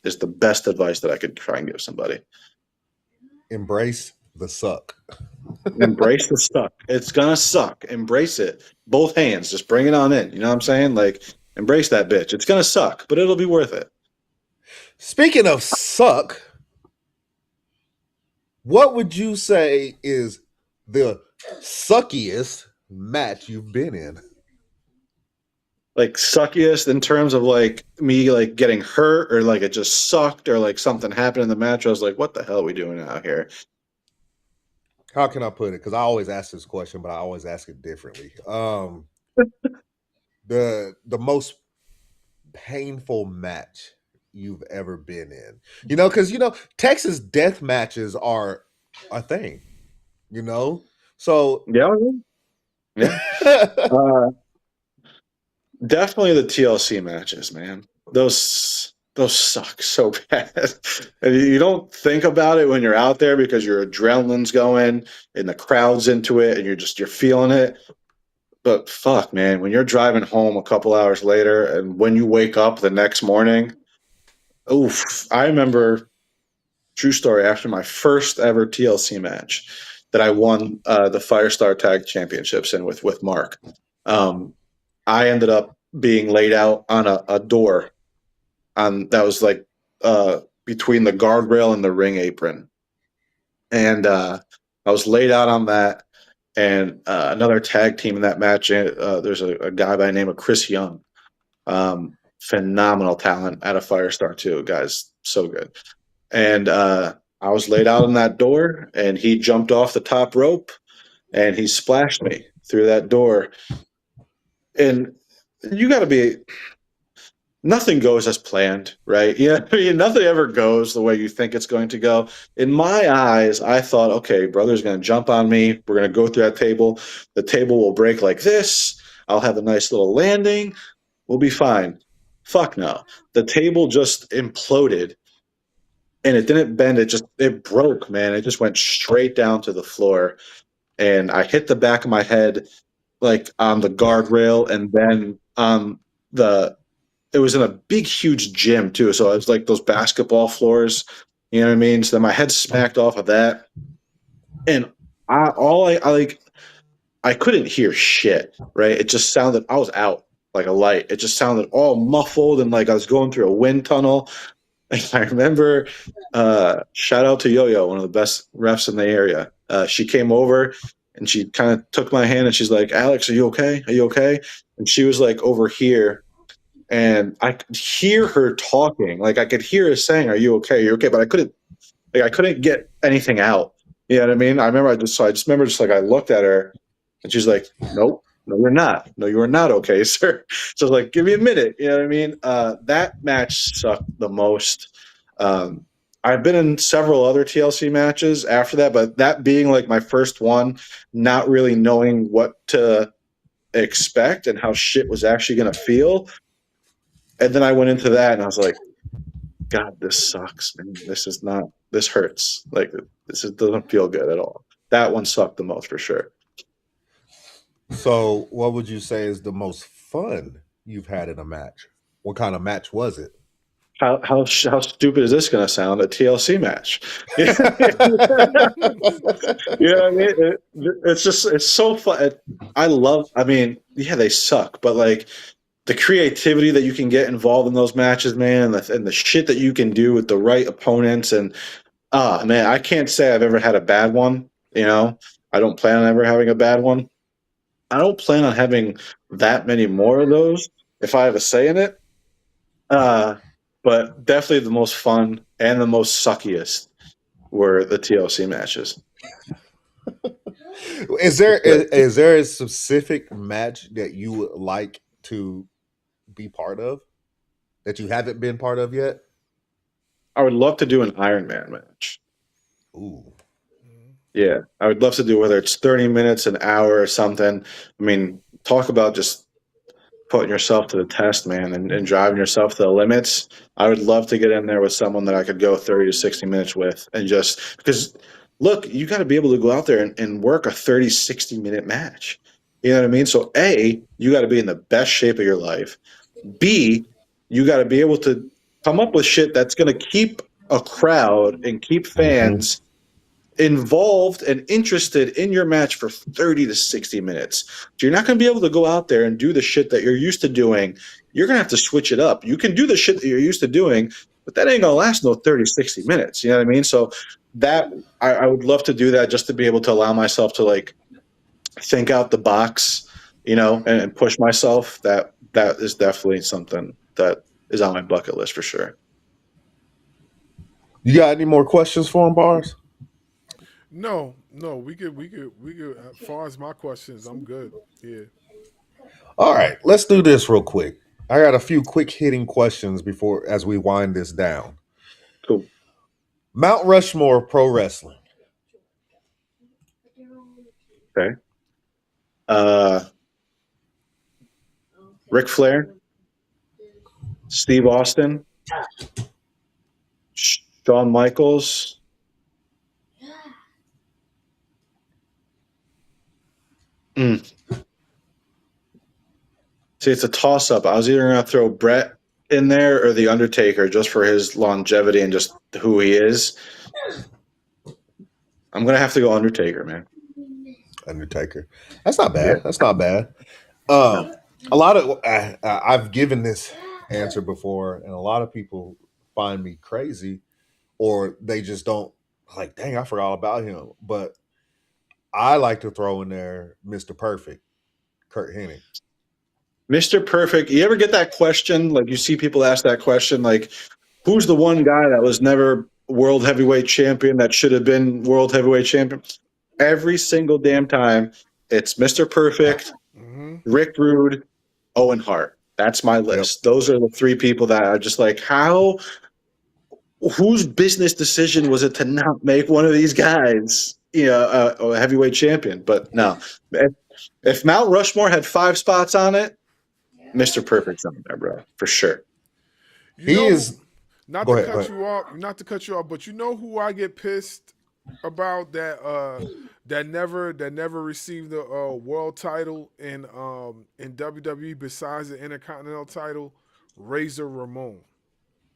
is the best advice that I could try and give somebody. Embrace the suck. Embrace the suck. It's gonna suck. Embrace it. Both hands. Just bring it on in. You know what I'm saying? Like, embrace that bitch. It's gonna suck, but it'll be worth it. Speaking of suck, what would you say is the suckiest match you've been in? Like suckiest in terms of like me like getting hurt or like it just sucked or like something happened in the match. I was like, what the hell are we doing out here? How can I put it? Because I always ask this question, but I always ask it differently. The most painful match you've ever been in, you know, because you know Texas death matches are a thing, you know. So Yeah. Definitely the TLC matches, man. Those suck so bad. And you don't think about it when you're out there because your adrenaline's going and the crowd's into it and you're feeling it. But fuck, man, when you're driving home a couple hours later and when you wake up the next morning, oof. I remember, true story, after my first ever TLC match that I won the Firestar Tag Championships in with Mark. I ended up being laid out on a door that was like between the guardrail and the ring apron. And I was laid out on that. And another tag team in that match, there's a guy by the name of Chris Young. Phenomenal talent at a Firestar too. Guy's so good. And I was laid out on that door, and he jumped off the top rope, and he splashed me through that door. And you got to be – nothing goes as planned, right? Yeah, I mean, nothing ever goes the way you think it's going to go. In my eyes, I thought, okay, brother's going to jump on me. We're going to go through that table. The table will break like this. I'll have a nice little landing. We'll be fine. Fuck no. The table just imploded, and it didn't bend. It broke, man. It just went straight down to the floor, and I hit the back of my head like on the guardrail, and then on it was in a big, huge gym too. So it was like those basketball floors, you know what I mean? So then my head smacked off of that, and I couldn't hear shit, right? It just sounded, I was out like a light. It just sounded all muffled and like I was going through a wind tunnel. And I remember, shout out to Yo-Yo, one of the best refs in the area. She came over and she kind of took my hand and she's like, Alex, are you okay? Are you okay? And she was like over here, and I could hear her talking. Like I could hear her saying, are you okay? Are you okay? But I couldn't get anything out. You know what I mean? I just remember just like I looked at her and she's like, nope, no, you're not. No, you are not okay, sir. So I was like, give me a minute. You know what I mean? That match sucked the most. I've been in several other TLC matches after that, but that being like my first one, not really knowing what to expect and how shit was actually going to feel. And then I went into that and I was like, God, this sucks, man. This hurts. Like, doesn't feel good at all. That one sucked the most for sure. So, what would you say is the most fun you've had in a match? What kind of match was it? How stupid is this going to sound? A TLC match. You know what I mean? It's so fun. They suck, but like the creativity that you can get involved in those matches, man, and the shit that you can do with the right opponents. And man, I can't say I've ever had a bad one. You know, I don't plan on ever having a bad one. I don't plan on having that many more of those if I have a say in it. But definitely the most fun and the most suckiest were the TLC matches. Is there a specific match that you would like to be part of that you haven't been part of yet? I would love to do an Iron Man match. Ooh. Yeah, I would love to do, whether it's 30 minutes, an hour, or something. I mean, talk about just putting yourself to the test, man, and driving yourself to the limits. I would love to get in there with someone that I could go 30 to 60 minutes with, and just because, look, you got to be able to go out there and work a 30, 60-minute match. You know what I mean? So, A, you got to be in the best shape of your life. B, you got to be able to come up with shit that's going to keep a crowd and keep fans involved and interested in your match for 30 to 60 minutes. So you're not going to be able to go out there and do the shit that you're used to doing. You're going to have to switch it up. You can do the shit that you're used to doing, but that ain't going to last no 30, 60 minutes. You know what I mean? So that I would love to do that, just to be able to allow myself to like think out the box, you know, and push myself. That is definitely something that is on my bucket list for sure. You got any more questions for him, Barz? No, we could. As far as my questions, I'm good. Yeah. All right, let's do this real quick. I got a few quick hitting questions as we wind this down. Cool. Mount Rushmore of pro wrestling. Okay. Ric Flair, Steve Austin, Shawn Michaels, See, it's a toss-up. I was either going to throw Brett in there or The Undertaker, just for his longevity and just who he is. I'm going to have to go Undertaker, man. Undertaker. That's not bad. Yeah. That's not bad. A lot of I've given this answer before, and a lot of people find me crazy, or they just don't like. Dang, I forgot all about him. But I like to throw in there Mr. Perfect, Kurt Hennig. Mr. Perfect. You ever get that question? Like, you see people ask that question, like, who's the one guy that was never world heavyweight champion that should have been world heavyweight champion? Every single damn time, it's Mr. Perfect, Rick Rude, Owen Hart. That's my list. Yep. Those are the three people that are just like, whose business decision was it to not make one of these guys, a heavyweight champion? But no, if Mount Rushmore had 5 spots on it, Mr. Perfect's on there, bro, for sure. Not to cut you off, but you know who I get pissed about that never received the world title in WWE besides the Intercontinental title? Razor Ramon.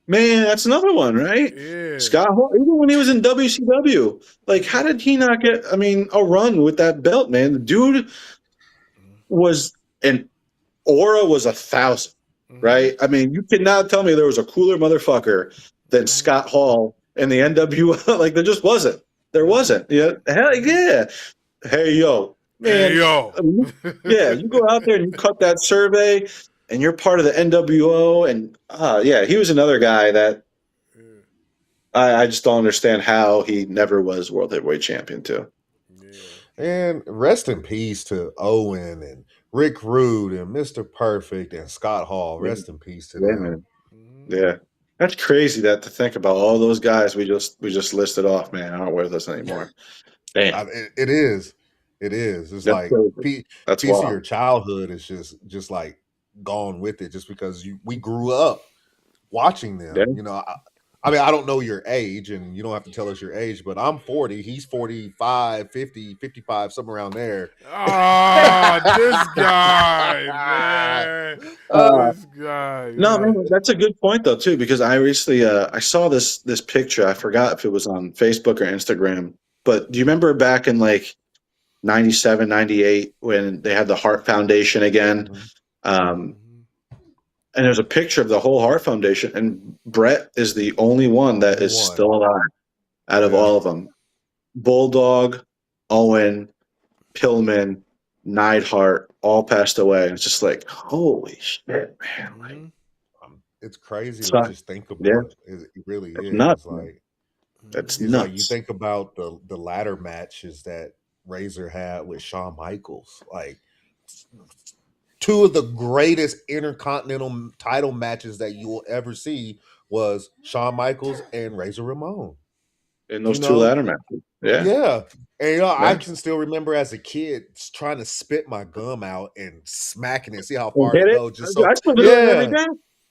Man, that's another one, right? Yeah. Scott Hall, even when he was in WCW, like, how did he not get, a run with that belt, man? The dude was an aura was 1,000, right? You cannot tell me there was a cooler motherfucker than Scott Hall in the NWO. Like, there just wasn't. There wasn't. Yeah, hell yeah. Hey, yo. Man, hey, yo. Yeah, you go out there and you cut that survey and you're part of the NWO. And, he was another guy that I just don't understand how he never was world heavyweight champion, too. Yeah. And rest in peace to Owen and Rick Rude and Mr. Perfect and Scott Hall. Rest in peace to them. Man. Yeah. That's crazy to think about. All those guys we just listed off, man, aren't with us anymore. Damn. It is. It is. It's That's like crazy. That's piece of wild. your childhood is just like gone with it, just because we grew up watching Yeah. them. I mean, I don't know your age, and you don't have to tell us your age, but I'm 40. He's 45, 50, 55, somewhere around there. Oh, this guy, man. This guy, No, man. man, that's a good point though too, because I recently I saw this picture. I forgot if it was on Facebook or Instagram, but do you remember back in like 97, 98 when they had the Heart Foundation again? Um, and there's a picture of the whole Heart Foundation, and Brett is the only one that Only is one. still alive out of Yeah. all of them. Bulldog, Owen, Pillman, Neidhart all passed away. And it's just like, holy shit, man! Like, It's crazy to so, just think yeah, about. It really it's is. nuts, man. Like, That's it's like you nuts. think about the ladder matches that Razor had with Shawn Michaels, like two of the greatest intercontinental title matches that you will ever see was Shawn Michaels and Razor Ramon. In those two ladder matches. Yeah. Yeah. And I Yeah. can still remember as a kid trying to spit my gum out and smacking it, see how Well, far get to it? go. Just so I still do it every day.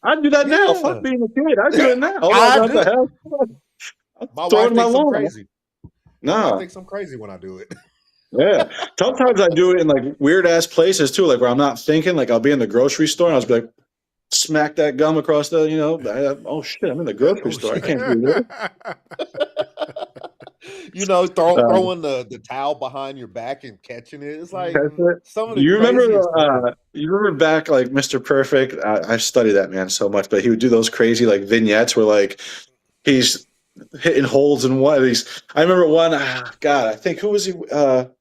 I do that now. Fuck being a kid. I do it now. I What do. the hell? My Throw it wife in my thinks I'm lawn. crazy. My wife No. thinks I'm crazy when I do it. Yeah. Sometimes I do it in like weird ass places too, like where I'm not thinking. Like I'll be in the grocery store and I'll just be like, smack that gum across the, oh shit, I'm in the grocery store. I can't do this. Throwing the towel behind your back and catching it. It's like That's it. some of the craziest things. You remember back like Mr. Perfect? I studied that man so much, but he would do those crazy like vignettes where like he's hitting holes in one of these. I remember one, God, I think who was he?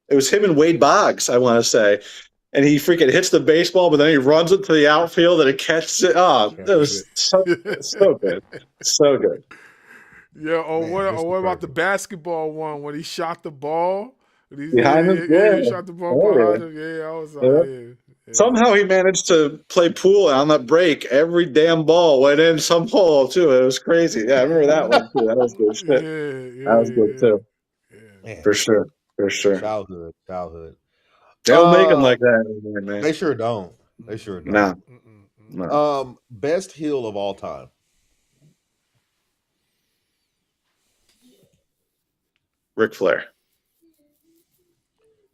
It was him and Wade Boggs, I want to say. And he freaking hits the baseball, but then he runs it to the outfield and it catches it. Oh, that was so good. So good. Yeah, Man, what about the basketball one when he shot the ball? Behind him? Yeah, he shot the ball behind him. Yeah, I was like, yeah. Somehow he managed to play pool on that break. Every damn ball went in some hole too. It was crazy. Yeah, I remember that one too. That was good shit. That was good too. Man, For sure. For sure. Childhood. They don't make them like that anymore, man. They sure don't. No. Best heel of all time. Ric Flair.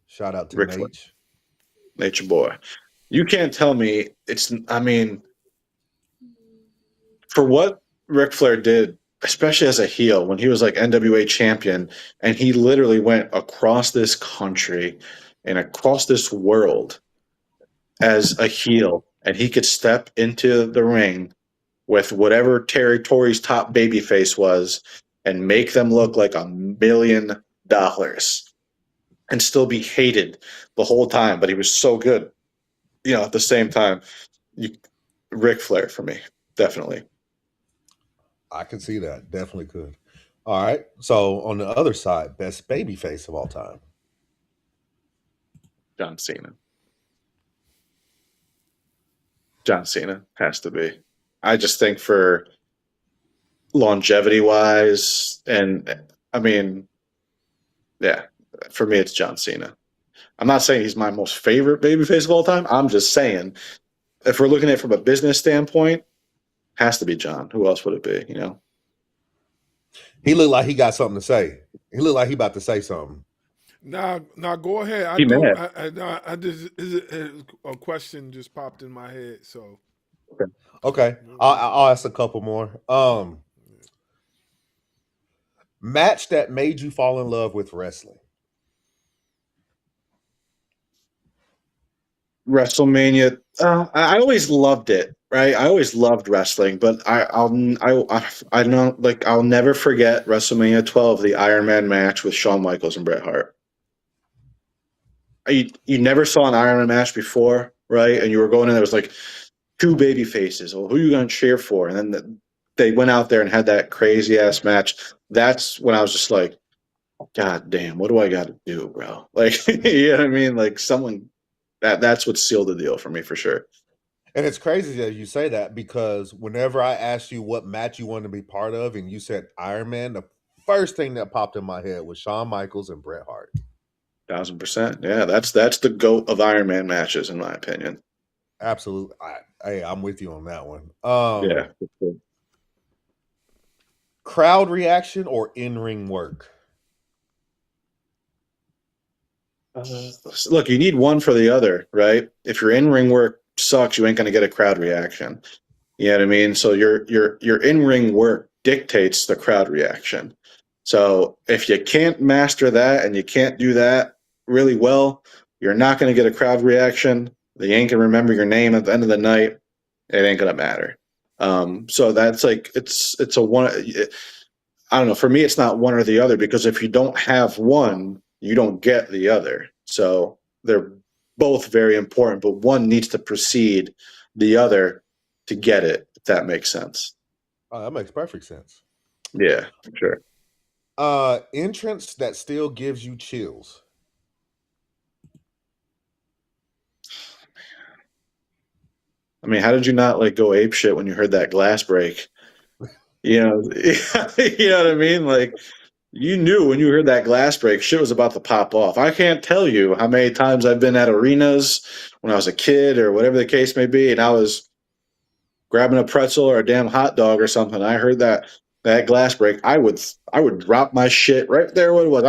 Shout out to Ric Nate. Flair. Nature Boy. You can't tell me for what Ric Flair did, especially as a heel, when he was like NWA champion, and he literally went across this country and across this world as a heel, and he could step into the ring with whatever territory's top babyface was and make them look like $1 million and still be hated the whole time. But he was so good, at the same time. Ric Flair for me, definitely. I can see that. Definitely could. All right. So on the other side, best babyface of all time. John Cena. John Cena has to be. I just think for longevity wise, and for me it's John Cena. I'm not saying he's my most favorite babyface of all time. I'm just saying if we're looking at it from a business standpoint, has to be John. Who else would it be? He looked like he got something to say. He looked like he about to say something. Now, go ahead. I just a question just popped in my head. So, okay, I'll ask a couple more. Match that made you fall in love with wrestling. WrestleMania. I always loved it. Right, I always loved wrestling, but I'll never forget WrestleMania 12, the Iron Man match with Shawn Michaels and Bret Hart. You never saw an Iron Man match before, right? And you were going in, there was like two baby faces. Well, who are you going to cheer for? And then they went out there and had that crazy ass match. That's when I was just like, God damn, what do I got to do, bro? Like, you know what I mean? Like that's what sealed the deal for me for sure. And it's crazy that you say that, because whenever I asked you what match you wanted to be part of and you said Iron Man, the first thing that popped in my head was Shawn Michaels and Bret Hart. 1,000%. Yeah, that's the GOAT of Iron Man matches, in my opinion. Absolutely. I'm with you on that one. Yeah. Crowd reaction or in-ring work? Look, you need one for the other, right? If your in-ring work sucks, you ain't going to get a crowd reaction. You know what I mean? So your in-ring work dictates the crowd reaction. So if you can't master that and you can't do that really well, you're not going to get a crowd reaction. They ain't going to remember your name at the end of the night. It ain't going to matter. So that's like it's a one. I don't know. For me, it's not one or the other because if you don't have one, you don't get the other. So they're both very important, but one needs to precede the other to get it, if that makes sense. That makes perfect sense. Yeah, for sure. Entrance that still gives you chills. I mean, how did you not like go ape shit when you heard that glass break? You know, you know what I mean? Like you knew when you heard that glass break, shit was about to pop off. I can't tell you how many times I've been at arenas when I was a kid or whatever the case may be, and I was grabbing a pretzel or a damn hot dog or something. I heard that glass break. I would drop my shit right there. What it was.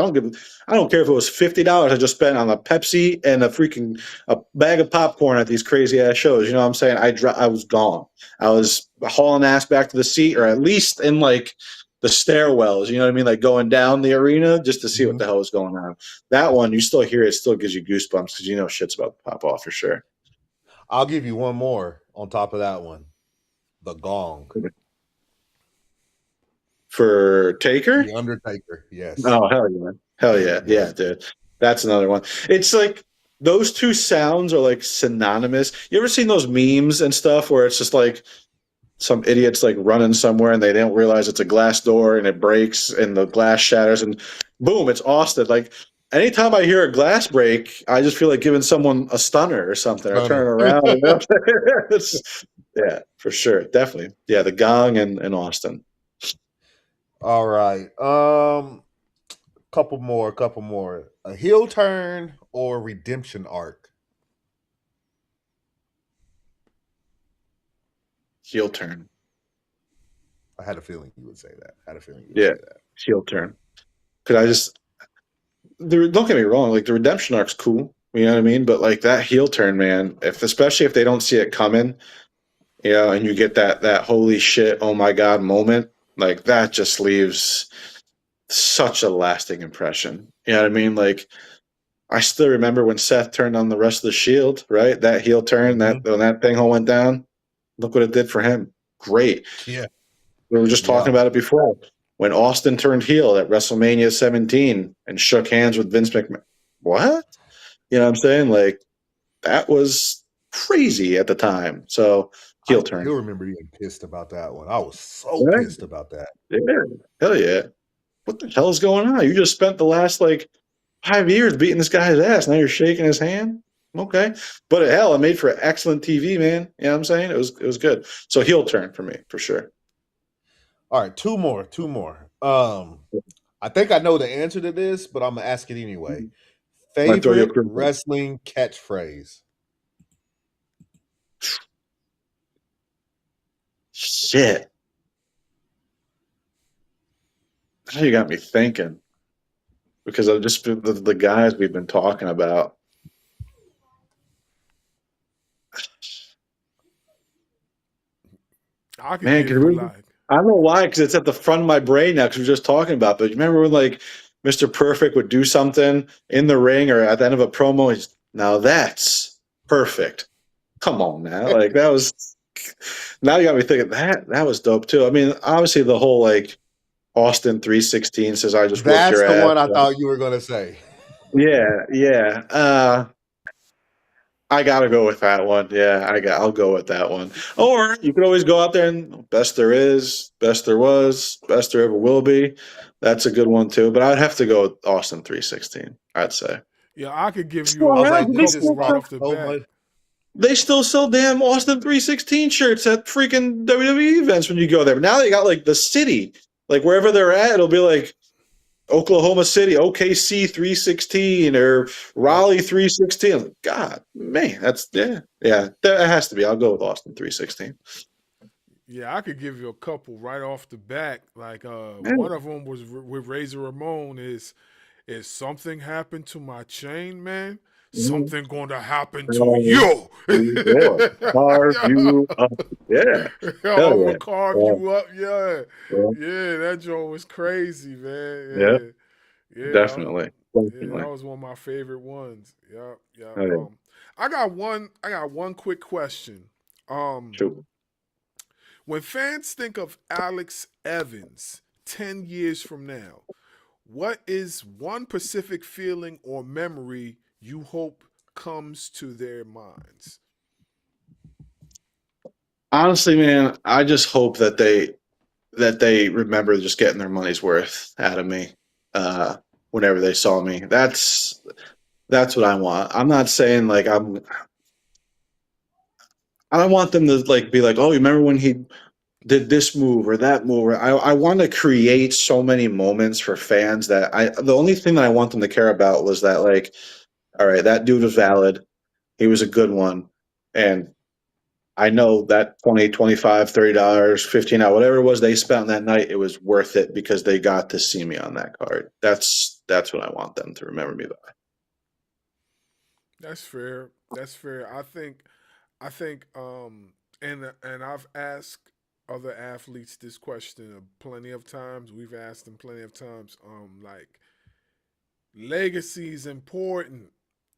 I don't care if it was $50 I just spent on a Pepsi and a bag of popcorn at these crazy ass shows. You know what I'm saying? I was gone. I was hauling ass back to the seat, or at least in like the stairwells. You know what I mean? Like going down the arena just to see what the hell was going on. That one, you still hear it. Still gives you goosebumps because you know shit's about to pop off for sure. I'll give you one more on top of that one. The gong. For Taker? The Undertaker, yes. Oh, hell yeah. Yeah, dude. That's another one. It's like those two sounds are like synonymous. You ever seen those memes and stuff where it's just like some idiots like running somewhere and they don't realize it's a glass door and it breaks and the glass shatters and boom, it's Austin. Like anytime I hear a glass break, I just feel like giving someone a stunner or something or turning around. Yeah, for sure. Definitely. Yeah, the gong and Austin. All right. Couple more. A heel turn or redemption arc? Heel turn. I had a feeling you would say that. Heel turn. Because don't get me wrong, like the redemption arc's cool, you know what I mean? But like that heel turn, man, especially if they don't see it coming, you know, and you get that holy shit, oh my god moment, like that just leaves such a lasting impression. You know what I mean? Like I still remember when Seth turned on the rest of the Shield, right? That heel turn, when that thing all went down. Look what it did for him. Great. Yeah. We were just talking about it before. When Austin turned heel at WrestleMania 17 and shook hands with Vince McMahon. What? You know what I'm saying? Like, that was crazy at the time. So, heel turn. I still remember being pissed about that one. I was so pissed about that. Yeah. Hell yeah. What the hell is going on? You just spent the last, 5 years beating this guy's ass. Now you're shaking his hand? Okay. But hell, it made for excellent TV, man. You know what I'm saying? It was good. So, heel turn for me, for sure. All right, two more. I think I know the answer to this, but I'm gonna ask it anyway. Favorite wrestling catchphrase? Shit. Now you got me thinking. Because of just the guys we've been talking about. Man, I don't know why, because it's at the front of my brain now, because we're just talking about. But you remember when Mr. Perfect would do something in the ring or at the end of a promo? Now that's perfect. Come on now, that was. Now you got me thinking that was dope too. I mean, obviously the whole Austin 316 says I just. That's your the one I thought you were gonna say. Yeah. I gotta go with that one. Yeah, I'll go with that one. Or you could always go out there and best there is, best there was, best there ever will be. That's a good one too. But I'd have to go with Austin 316. I'd say. Yeah, I could give you a couple right off the bat. They still sell damn Austin 316 shirts at freaking WWE events when you go there. But now they got the city, wherever they're at, it'll be Oklahoma City, OKC 316 or Raleigh 316. God, man, that's yeah. That has to be. I'll go with Austin 316. Yeah, I could give you a couple right off the back. Like Yeah. one of them was with Razor Ramon is something happened to my chain, man? Mhm. Something going to happen to you. Yeah. Carve you up. Yeah. Hell I'm gonna yeah. carve Yeah. you up. Yeah, Yeah. yeah, that joint was crazy, Yeah. man. Yeah, yeah, Definitely. yeah. That Definitely. was one of my favorite ones. Yep, yep. Hell yeah. I got one. I got one quick question. Um, Shoot. when fans think of Alex Evans 10 years from now, what is one specific feeling or memory you hope comes to their minds? Honestly, man, I just hope that they remember just getting their money's worth out of me uh, whenever they saw me. That's what I want. I'm not saying like I don't want them to like be like, oh, you remember when he did this move or that move? Or I want to create so many moments for fans that the only thing that I want them to care about was that like, all right, that dude was valid. He was a good one. And I know that 20, 25, $30, 15 dollars, whatever it was they spent on that night, it was worth it because they got to see me on that card. That's what I want them to remember me by. That's fair. That's fair. I think and I've asked other athletes this question plenty of times. We've asked them plenty of times like legacy is important.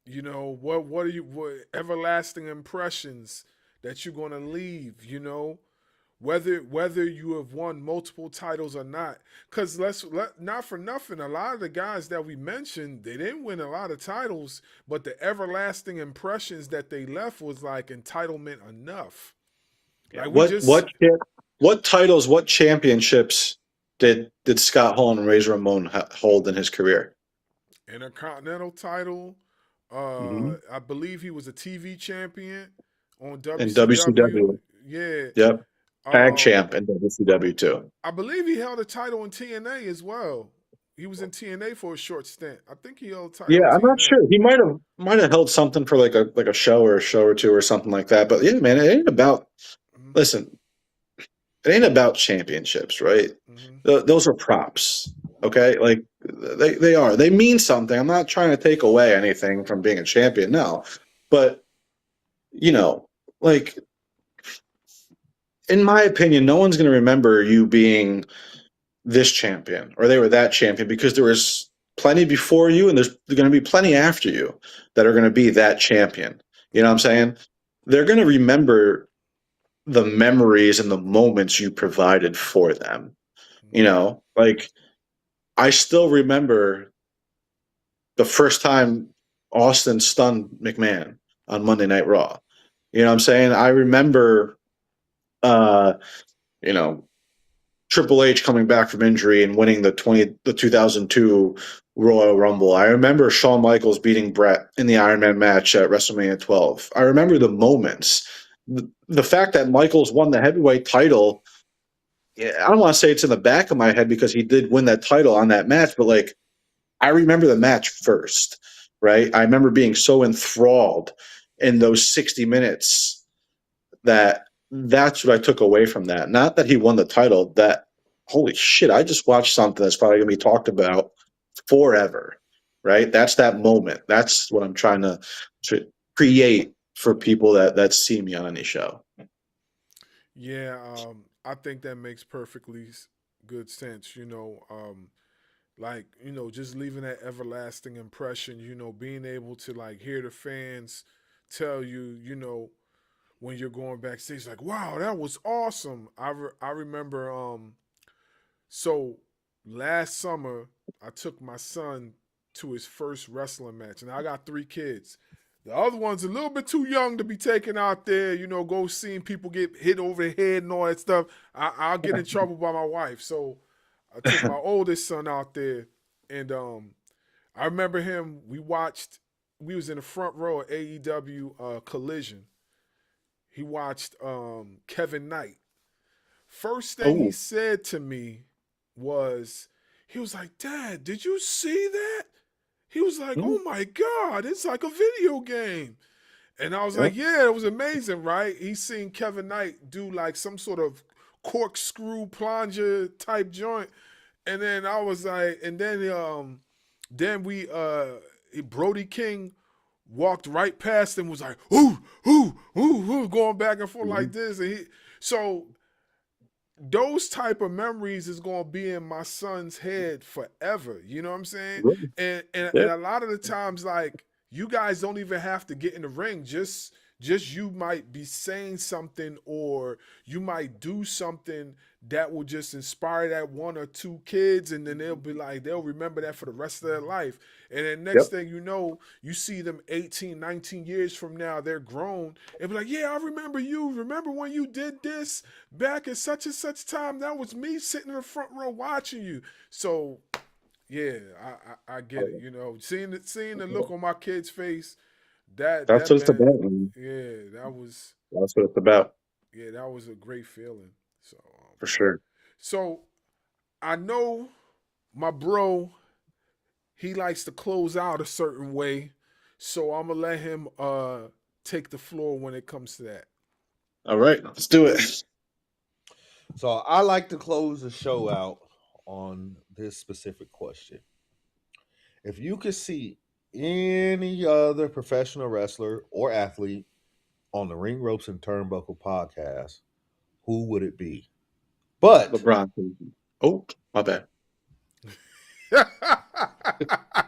You know, what are what everlasting impressions that you're going to leave, you know? Whether you have won multiple titles or not. Cuz not for nothing, a lot of the guys that we mentioned, they didn't win a lot of titles, but the everlasting impressions that they left was like entitlement enough. Yeah. Like we just What titles, what championships did Scott Hall and Razor Ramon hold in his career? Intercontinental title. Mm-hmm. I believe he was a TV champion on In WCW. WCW. Yeah. Yep. Tag Um, champ in WCW too. I believe he held a title in TNA as well. He was in TNA for a short stint. I think he held a title in Yeah, I'm not TNA. sure. He might have held something for like a show or two or something like that. But yeah, man, it ain't about Mm-hmm. listen, it ain't about championships, right? Mm-hmm. Those are props. Okay? Like they are. They mean something. I'm not trying to take away anything from being a champion, no. But you know, like in my opinion, no one's gonna remember you being this champion or they were that champion because there was plenty before you and there's going to be plenty after you that are going to be that champion. You know what I'm saying? They're going to remember the memories and the moments you provided for them. You Mm-hmm. know, like I still remember the first time Austin stunned McMahon on Monday Night Raw. You know what I'm saying? I remember uh, you know, Triple H coming back from injury and winning the 2002 Royal Rumble. I remember Shawn Michaels beating Brett in the Iron Man match at WrestleMania 12. I remember the moments. The fact that Michaels won the heavyweight title, yeah, I don't want to say it's in the back of my head because he did win that title on that match, but like I remember the match first, right? I remember being so enthralled in those 60 minutes that's what I took away from that. Not that he won the title, that holy shit, I just watched something that's probably gonna be talked about forever. Right? That's that moment. That's what I'm trying to create for people that see me on any show. Yeah, I think that makes perfectly good sense. Like just leaving that everlasting impression. Being able to like hear the fans tell you, when you're going backstage, like, wow, that was awesome. I remember. So last summer, I took my son to his first wrestling match, and I got 3 kids. The other one's a little bit too young to be taken out there, go seeing people get hit over the head and all that stuff. I'll get in trouble by my wife. So I took my oldest son out there, and I remember him. We was in the front row of AEW Collision. He watched Kevin Knight. First thing he Oh, said to me was He was like, Dad, did you see that? He was like, Mhm. oh my God, it's like a video game. And I was Yep. like, yeah, it was amazing, right? He seen Kevin Knight do like some sort of corkscrew plunger type joint. And then I was like, and then we Brody King walked right past and was like, ooh, ooh, ooh, ooh, going back and forth like this. And so those type of memories is gonna be in my son's head forever. You know what I'm saying? Really? And a lot of the times, like, you guys don't even have to get in the ring. Just you might be saying something, or you might do something that will just inspire that one or two kids, and then they'll remember that for the rest of their life. And then next Yep. thing you know, you see them 18, 19 years from now, they're grown, and be like, yeah, I remember you. Remember when you did this back at such and such time? That was me sitting in the front row watching you. So yeah, I get it. You know, seeing the look on my kid's face, that That's that what it's man, about, man. yeah, that was That's what it's about, a great feeling. So for sure. so I know my bro, he likes to close out a certain way, so I'm gonna let him take the floor when it comes to that. All right, let's do it. So I like to close the show out on this specific question. If you could see any other professional wrestler or athlete on the Ring Ropes and Turnbuckle podcast, who would it be? But LeBron. Oh, my bad. Were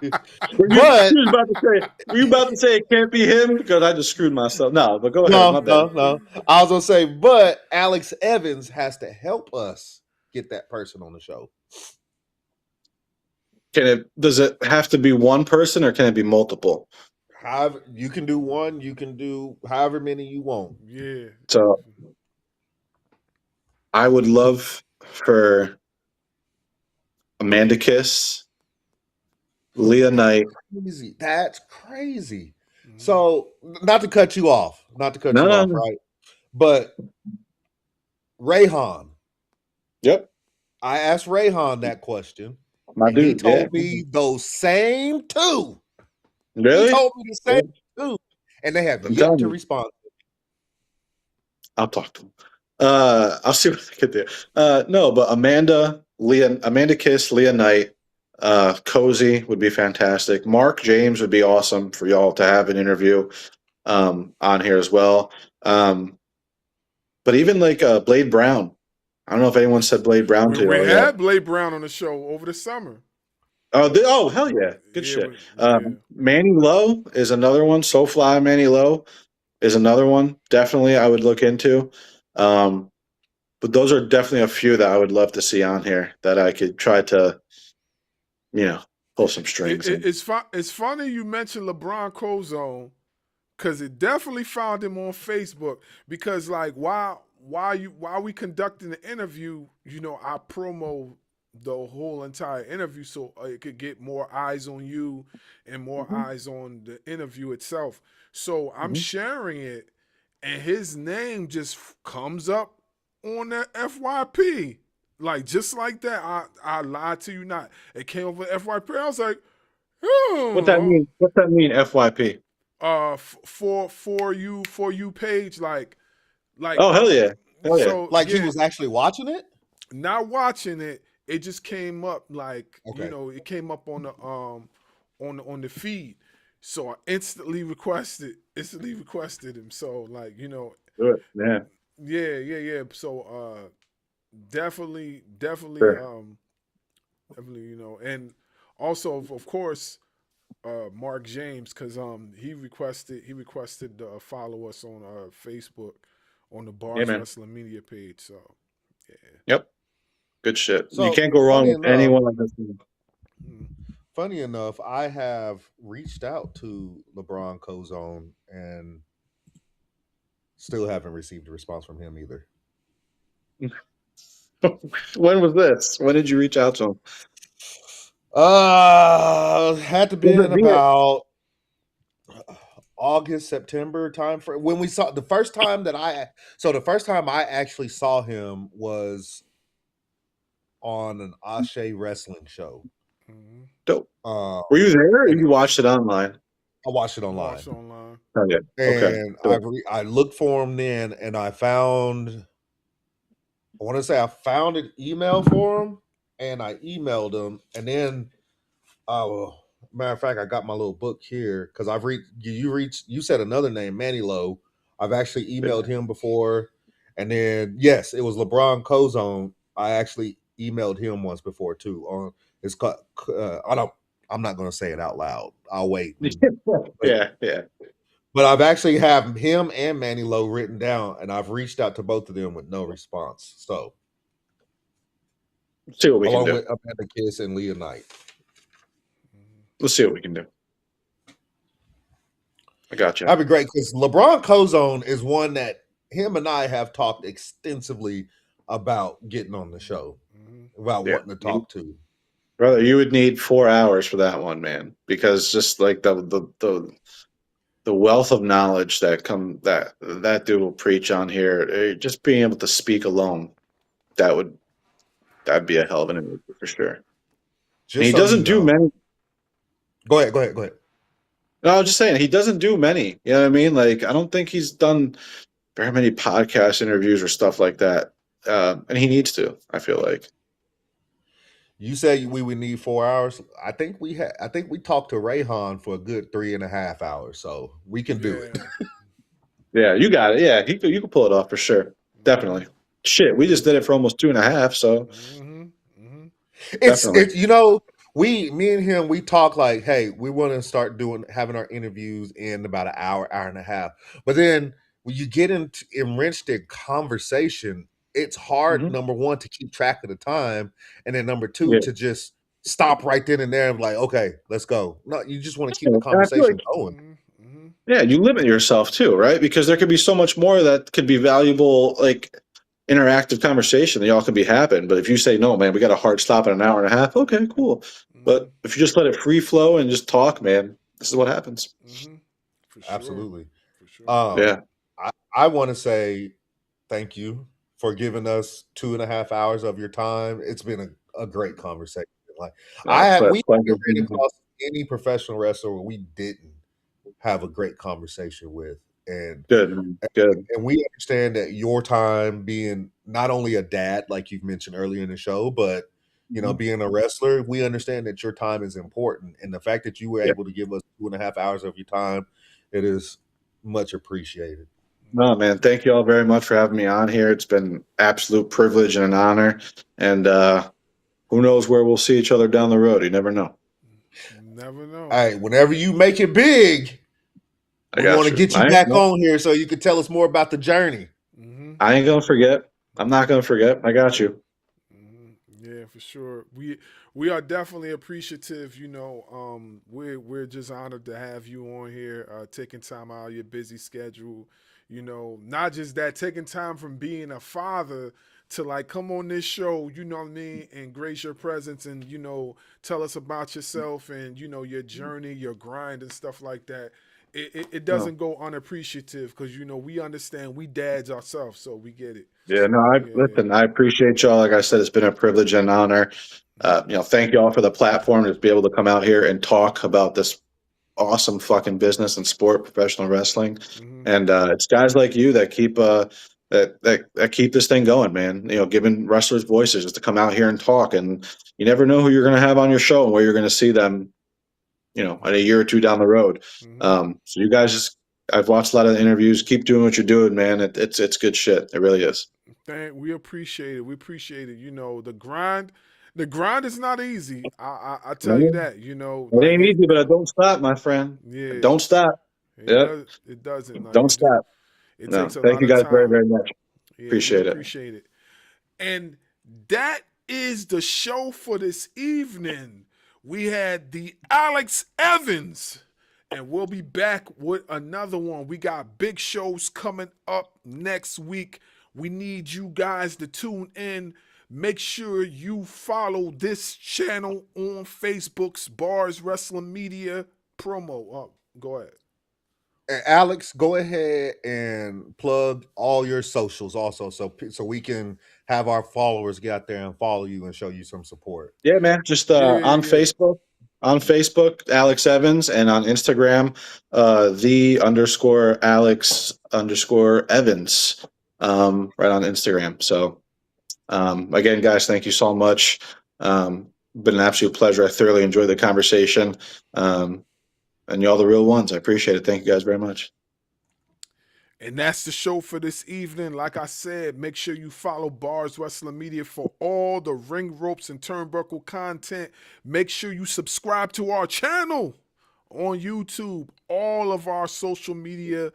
you, but you was about to say? Were you about to say it can't be him because I just screwed myself? No, but go ahead. My bad. no. I was gonna say, but Alex Evans has to help us get that person on the show. Does it have to be one person or can it be multiple? However, you can do one, you can do however many you want. Yeah. So I would love for Amanda Kiss, Leah Knight. Crazy. That's crazy. Mhm. So, not to cut you off, No. right? But Rayhan, Yep, I asked Rayhan that question, my and he dude. Yeah. told me those same two. He Really? told me the same two, and they have I'm yet telling to you. respond. I'll talk to him. I'll see what I can do. No, but Amanda Kiss, Leah Knight, Cozy would be fantastic. Mark James would be awesome for y'all to have an interview on here as well. But even like Blade Brown. I don't know if anyone said Blade Brown to We y'all yet. had Blade Brown on the show over the summer. Oh, hell yeah. Good Yeah, shit. yeah. Manny Lowe is another one. So Fly Manny Lowe is another one. Definitely I would look into. But those are definitely a few that I would love to see on here that I could try to, pull some strings in. It's funny you mentioned LeBron Cozone, because it definitely found him on Facebook. Because like while we conducting the interview, I promo the whole entire interview so it could get more eyes on you and more eyes on the interview itself. So I'm sharing it, and his name just comes up on the FYP. Like, just like that. I lied to you not. It came over FYP. I was like, What's that mean? What's that mean, FYP? For you page, like Oh, hell yeah. Hell yeah. so Like yeah, he was actually watching it. not watching it, it just came up, like, Okay. it came up on the on the feed. So I instantly requested him. So, like, Do it. Yeah. yeah. So definitely Sure. and also of course Mark James, because he requested to follow us on Facebook on the Yeah, Barz man. Wrestling Media page. So yeah. Yep. Good shit. So, you can't go wrong funny with enough- anyone on this one. Mm. Funny enough, I have reached out to LeBron Cozone and still haven't received a response from him either. When was this? When did you reach out to him? Had to be Was it via- about August, September time frame when we saw the first time I actually saw him was on an Ashe wrestling show. Dope. Um, Were you there, or and you watched it online? I watched it I online, watched online. Oh yeah. Okay. and Dope. I looked for him then, and I found. I want to say I found an email for him, and I emailed him, and then, matter of fact, I got my little book here because I've reached you. You said another name, Manny Lowe. I've actually emailed him before, and then yes, it was LeBron Cozone. I actually emailed him once before too. On it's called. I'm not going to say it out loud. I'll wait. Yeah. Yeah. But I've actually have him and Manny Lowe written down, and I've reached out to both of them with no response. So, See what we can along do. with Amanda Kiss and Leah Knight. Let's see what we can do. I got you. That'd be great because LeBron Cozone is one that him and I have talked extensively about getting on the show, about wanting to talk to. Brother, you would need 4 hours for that one, man, because just like the wealth of knowledge that dude will preach on here, just being able to speak alone, that'd be a hell of an interview for sure. And he doesn't do many. Go ahead. No, I was just saying he doesn't do many. You know what I mean? Like I don't think he's done very many podcast interviews or stuff like that, and he needs to. I feel like. You said we would need 4 hours. I think we talked to Rayhan for a good 3.5 hours, so we can do it. Yeah, you got it. Yeah, you can pull it off for sure. Definitely. Shit, we just did it for almost 2.5. So It's me and him, we talk like, hey, we want to start having our interviews in about an hour and a half. But then when you get enriched in conversation, it's hard, number one, to keep track of the time, and then number two, to just stop right then and there and be like, okay, let's go. No, you just want to keep the conversation going. Yeah, you limit yourself too, right? Because there could be so much more that could be valuable, like interactive conversation that y'all can be having. But if you say, no, man, we got a hard stop in an hour and a half, okay, cool. But if you just let it free flow and just talk, man, this is what happens. For sure. Absolutely. For sure. I want to say thank you for giving us 2.5 hours of your time. It's been a great conversation. Like we haven't ran across any professional wrestler where we didn't have a great conversation with. And good. And we understand that your time being not only a dad, like you've mentioned earlier in the show, but being a wrestler, we understand that your time is important. And the fact that you were able to give us 2.5 hours of your time, it is much appreciated. No, man, thank you all very much for having me on here. It's been an absolute privilege and an honor. And who knows where we'll see each other down the road. You never know. Never know. All right, whenever you make it big, we want to get you back on here so you can tell us more about the journey. I ain't going to forget. I'm not going to forget. I got you. Yeah, for sure. We are definitely appreciative. We're just honored to have you on here, taking time out of your busy schedule. Not just that, taking time from being a father to like come on this show, you know what I mean, and grace your presence and, tell us about yourself and, your journey, your grind and stuff like that. It doesn't go unappreciative because, we understand we dads ourselves, so we get it. Yeah, no, listen, I appreciate y'all. Like I said, it's been a privilege and an honor. Thank y'all for the platform to be able to come out here and talk about this awesome fucking business and sport, professional wrestling. And it's guys like you that keep that keep this thing going, man. Giving wrestlers voices just to come out here and talk. And you never know who you're going to have on your show and where you're going to see them, in a year or two down the road. So you guys I've watched a lot of the interviews. Keep doing what you're doing, man. It's good shit. It really is. We appreciate it. We appreciate it. The grind is not easy. I tell you that. It ain't easy, but don't stop, my friend. Yeah, Don't stop. It doesn't. Don't stop. It takes a thank lot you guys of time. very, very much. Yeah, appreciate it. And that is the show for this evening. We had the Alex Evans, and we'll be back with another one. We got big shows coming up next week. We need you guys to tune in. Make sure you follow this channel on Facebook's Barz Wrestling Media promo. Go ahead. And Alex, go ahead and plug all your socials also so we can have our followers get out there and follow you and show you some support? Yeah, man. Just Yeah, on yeah. Facebook. On Facebook, Alex Evans, and on Instagram, _Alex_Evans. Right on Instagram. So, again, guys, thank you so much. Been an absolute pleasure. I thoroughly enjoyed the conversation. And y'all the real ones. I appreciate it. Thank you guys very much. And that's the show for this evening. Like I said, make sure you follow Barz Wrestling Media for all the ring ropes and turnbuckle content. Make sure you subscribe to our channel on YouTube. All of our social media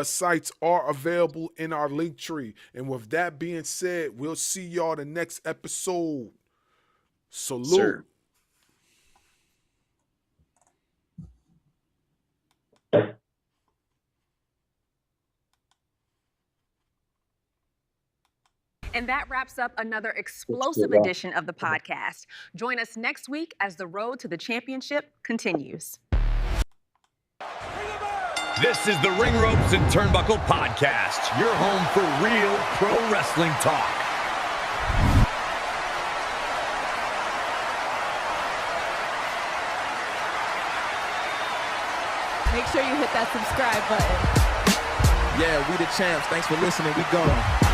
sites are available in our link tree. And with that being said, we'll see y'all the next episode. Salute. Sir. And that wraps up another explosive edition of the podcast. Join us next week as the road to the championship continues. This is the Ring Ropes and Turnbuckle Podcast, your home for real pro wrestling talk. Make sure you hit that subscribe button. Yeah, we the champs. Thanks for listening. We gone.